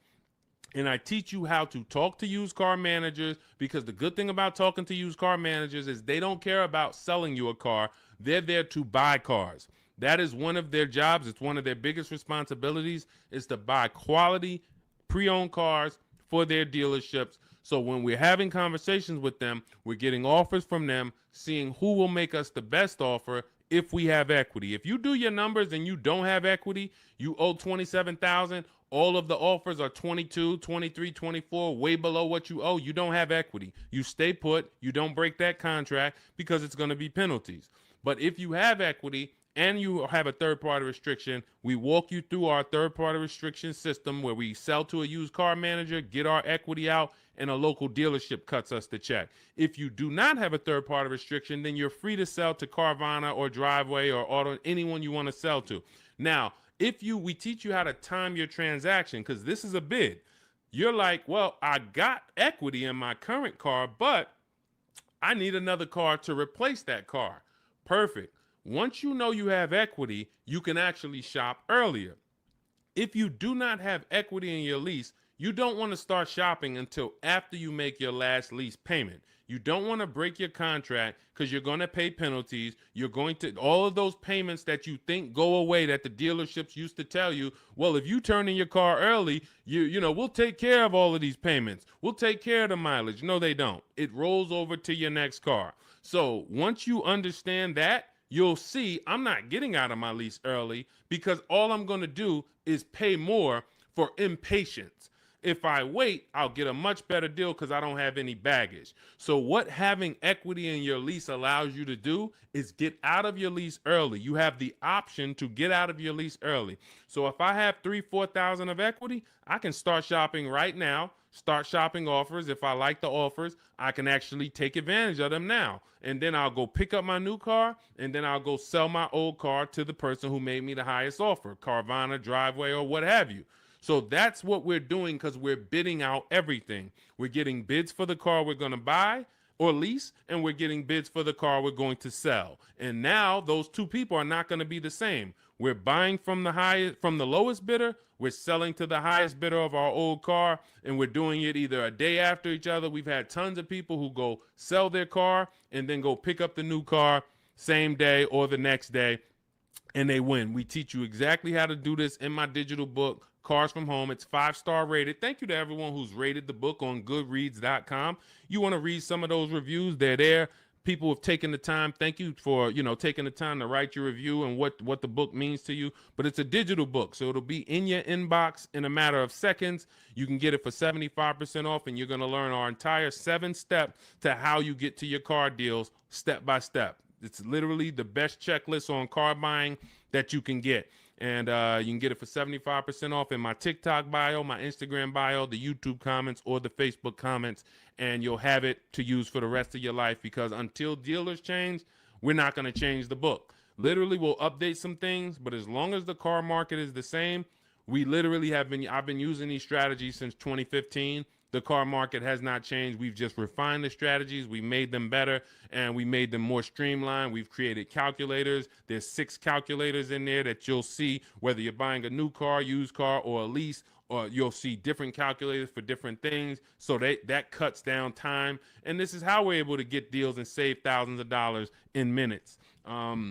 And I teach you how to talk to used car managers, because the good thing about talking to used car managers is they don't care about selling you a car. They're there to buy cars. That is one of their jobs. It's one of their biggest responsibilities, is to buy quality pre-owned cars for their dealerships. So when we're having conversations with them, we're getting offers from them, seeing who will make us the best offer if we have equity. If you do your numbers and you don't have equity, you owe 27,000, all of the offers are 22, 23, 24, way below what you owe, you don't have equity. You stay put, you don't break that contract, because it's going to be penalties. But if you have equity and you have a third-party restriction, we walk you through our third-party restriction system, where we sell to a used car manager, get our equity out, and a local dealership cuts us the check. If you do not have a third-party restriction, then you're free to sell to Carvana or Driveway or Auto, anyone you want to sell to. Now, we teach you how to time your transaction, because this is a bid. You're like, well, I got equity in my current car, but I need another car to replace that car. Perfect. Once you know you have equity, you can actually shop earlier. If you do not have equity in your lease, you don't want to start shopping until after you make your last lease payment. You don't want to break your contract, because you're going to pay penalties. You're going to, all of those payments that you think go away, that the dealerships used to tell you, well, if you turn in your car early, we'll take care of all of these payments. We'll take care of the mileage. No, they don't. It rolls over to your next car. So once you understand that, you'll see I'm not getting out of my lease early, because all I'm going to do is pay more for impatience. If I wait, I'll get a much better deal, because I don't have any baggage. So what having equity in your lease allows you to do is get out of your lease early. You have the option to get out of your lease early. So if I have 3,000-4,000 of equity, I can start shopping right now, start shopping offers. If I like the offers, I can actually take advantage of them now. And then I'll go pick up my new car, and then I'll go sell my old car to the person who made me the highest offer, Carvana, Driveway, or what have you. So that's what we're doing, because we're bidding out everything. We're getting bids for the car we're going to buy or lease, and we're getting bids for the car we're going to sell. And now those two people are not going to be the same. We're buying from the lowest bidder, we're selling to the highest bidder of our old car, and we're doing it either a day after each other. We've had tons of people who go sell their car and then go pick up the new car same day or the next day, and they win. We teach you exactly how to do this in my digital book, Cars from Home. It's 5-star rated. Thank you to everyone who's rated the book on goodreads.com. You want to read some of those reviews, they're there. People have taken the time. Thank you for, taking the time to write your review and what the book means to you. But it's a digital book, so it'll be in your inbox in a matter of seconds. You can get it for 75% off, and you're going to learn our entire 7-step to how you get to your car deals step by step. It's literally the best checklist on car buying that you can get. And you can get it for 75% off in my TikTok bio, my Instagram bio, the YouTube comments, or the Facebook comments. And you'll have it to use for the rest of your life, because until dealers change, we're not going to change the book. Literally, we'll update some things, but as long as the car market is the same, I've been using these strategies since 2015. The car market has not changed. We've just refined the strategies. We made them better, and we made them more streamlined. We've created calculators. There's 6 calculators in there that you'll see whether you're buying a new car, used car, or a lease, or you'll see different calculators for different things. So that cuts down time. And this is how we're able to get deals and save thousands of dollars in minutes. 1%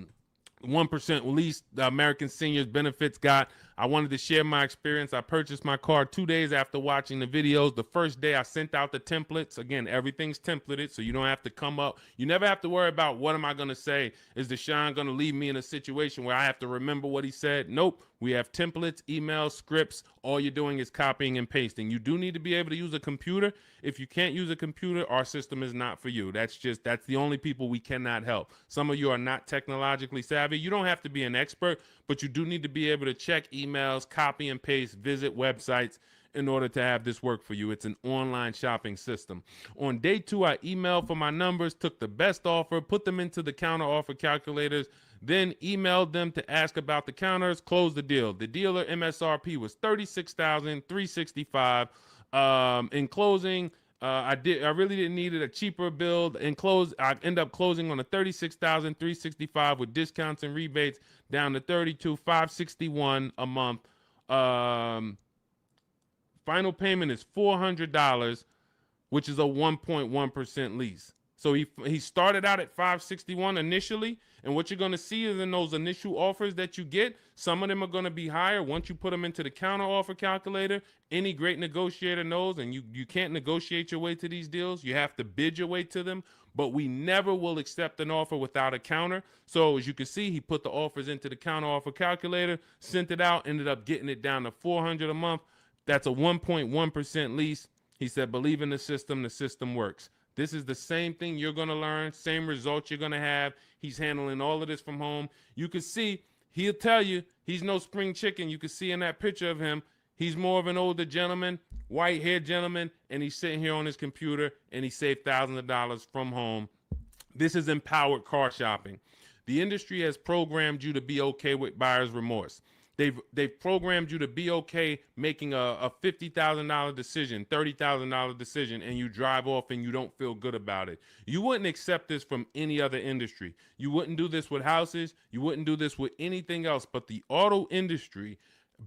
lease, the American Seniors Benefits got. I wanted to share my experience. I purchased my car 2 days after watching the videos. The first day I sent out the templates. Again, everything's templated, so you don't have to come up. You never have to worry about what am I going to say. Is Deshone going to leave me in a situation where I have to remember what he said? Nope. We have templates, emails, scripts. All you're doing is copying and pasting. You do need to be able to use a computer. If you can't use a computer, our system is not for you. That's the only people we cannot help. Some of you are not technologically savvy. You don't have to be an expert, but you do need to be able to check emails, copy and paste, visit websites in order to have this work for you. It's an online shopping system. On day 2, I emailed for my numbers, took the best offer, put them into the counter offer calculators. then emailed them to ask about the counters, closed the deal. The dealer MSRP was $36,365. In closing, I really didn't need it, a cheaper build. In close, I end up closing on a $36,365 with discounts and rebates down to $32,561 a month. Final payment is $400, which is a 1.1% lease. So he started out at 561 initially, and what you're going to see is in those initial offers that you get, some of them are going to be higher once you put them into the counter offer calculator. Any great negotiator knows, and you can't negotiate your way to these deals. You have to bid your way to them, but we never will accept an offer without a counter. So as you can see, he put the offers into the counter offer calculator, sent it out, ended up getting it down to $400 a month. That's a 1.1% lease. He said, believe in the system works. This is the same thing you're going to learn, same results you're going to have. He's handling all of this from home. You can see, he'll tell you, he's no spring chicken. You can see in that picture of him, he's more of an older gentleman, white-haired gentleman, and he's sitting here on his computer, and he saved thousands of dollars from home. This is empowered car shopping. The industry has programmed you to be okay with buyer's remorse. They've programmed you to be okay making a $50,000 decision, $30,000 decision, and you drive off and you don't feel good about it. You wouldn't accept this from any other industry. You wouldn't do this with houses. You wouldn't do this with anything else. But the auto industry,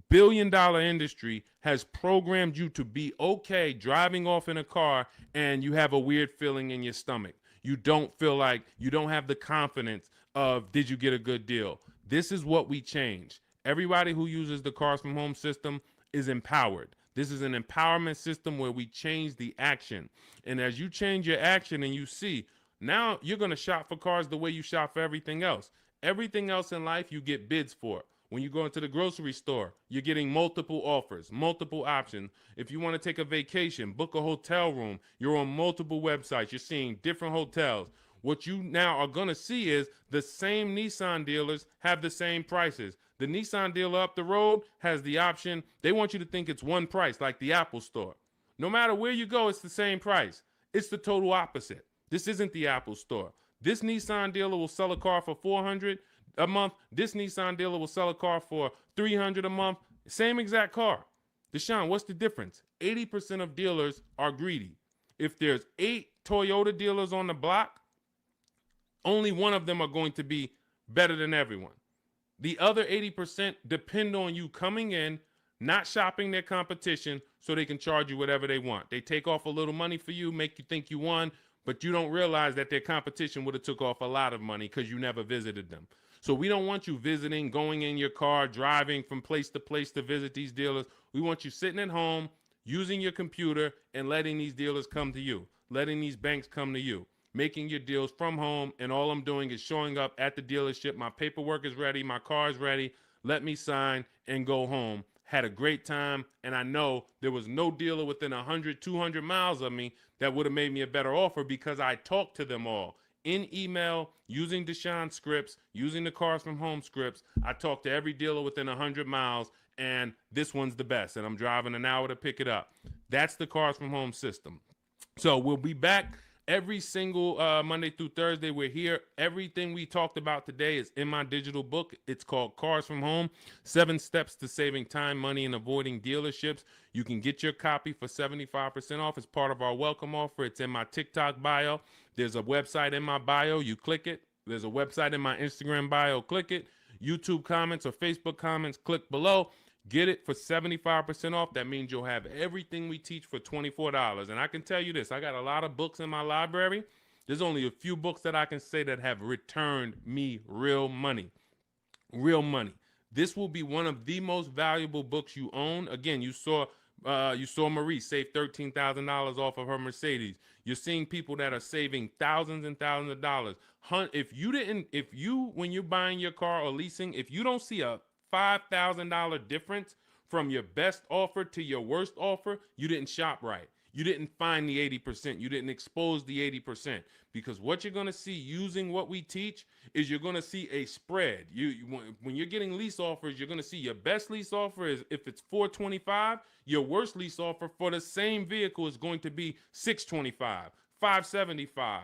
billion-dollar industry, has programmed you to be okay driving off in a car and you have a weird feeling in your stomach. You don't feel like, you don't have the confidence of, did you get a good deal? This is what we change. Everybody who uses the Cars from Home system is empowered. This is an empowerment system where we change the action. And as you change your action and you see, now you're going to shop for cars the way you shop for everything else. Everything else in life you get bids for. When you go into the grocery store, you're getting multiple offers, multiple options. If you want to take a vacation, book a hotel room, you're on multiple websites. You're seeing different hotels. What you now are going to see is the same Nissan dealers have the same prices. The Nissan dealer up the road has the option. They want you to think it's one price, like the Apple store. No matter where you go, it's the same price. It's the total opposite. This isn't the Apple store. This Nissan dealer will sell a car for $400 a month. This Nissan dealer will sell a car for $300 a month. Same exact car. Deshone, what's the difference? 80% of dealers are greedy. If there's 8 Toyota dealers on the block, only one of them are going to be better than everyone. The other 80% depend on you coming in, not shopping their competition so they can charge you whatever they want. They take off a little money for you, make you think you won, but you don't realize that their competition would have took off a lot of money because you never visited them. So we don't want you visiting, going in your car, driving from place to visit these dealers. We want you sitting at home, using your computer, and letting these dealers come to you, letting these banks come to you, making your deals from home, and all I'm doing is showing up at the dealership. My paperwork is ready. My car is ready. Let me sign and go home. Had a great time, and I know there was no dealer within 100, 200 miles of me that would have made me a better offer because I talked to them all. In email, using Deshone scripts, using the Cars from Home scripts, I talked to every dealer within 100 miles, and this one's the best, and I'm driving an hour to pick it up. That's the Cars from Home system. So we'll be back every single Monday through Thursday. We're here. Everything we talked about today is in my digital book. It's called Cars from Home, 7 Steps to Saving Time, Money, and Avoiding Dealerships. You can get your copy for 75% off as part of our welcome offer. It's in my TikTok bio. There's a website in my bio. You click it. There's a website in my Instagram bio. Click it. YouTube comments or Facebook comments, click below. Get it for 75% off. That means you'll have everything we teach for $24. And I can tell you this, I got a lot of books in my library. There's only a few books that I can say that have returned me real money. Real money. This will be one of the most valuable books you own. Again, you saw Marie save $13,000 off of her Mercedes. You're seeing people that are saving thousands and thousands of dollars. When you're buying your car or leasing, if you don't see a $5,000 difference from your best offer to your worst offer, you didn't shop right. You didn't find the 80%. You didn't expose the 80%. Because what you're going to see using what we teach is you're going to see a spread. When you're getting lease offers, you're going to see your best lease offer is if it's $425, your worst lease offer for the same vehicle is going to be $625, $575.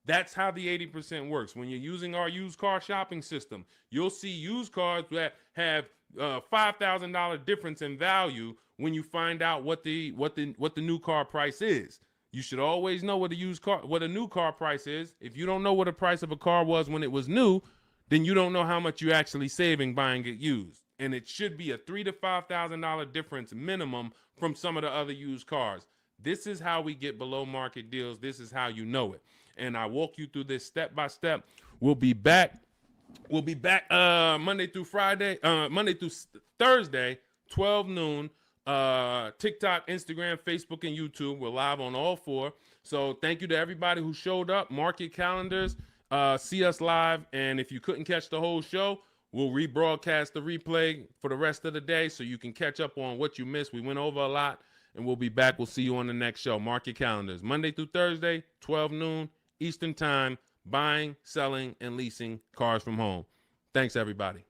That's how the 80% works. When you're using our used car shopping system, you'll see used cars that have $5,000 difference in value when you find out what the new car price is. You should always know what a new car price is. If you don't know what the price of a car was when it was new, then you don't know how much you're actually saving buying it used. And it should be a $3,000 to $5,000 difference minimum from some of the other used cars. This is how we get below market deals. This is how you know it. And I walk you through this step by step. We'll be back Monday through Thursday, 12 noon. TikTok, Instagram, Facebook, and YouTube. We're live on all four. So thank you to everybody who showed up. Mark your calendars. See us live. And if you couldn't catch the whole show, we'll rebroadcast the replay for the rest of the day so you can catch up on what you missed. We went over a lot, and we'll be back. We'll see you on the next show. Mark your calendars. Monday through Thursday, 12 noon Eastern Time, buying, selling, and leasing cars from home. Thanks, everybody.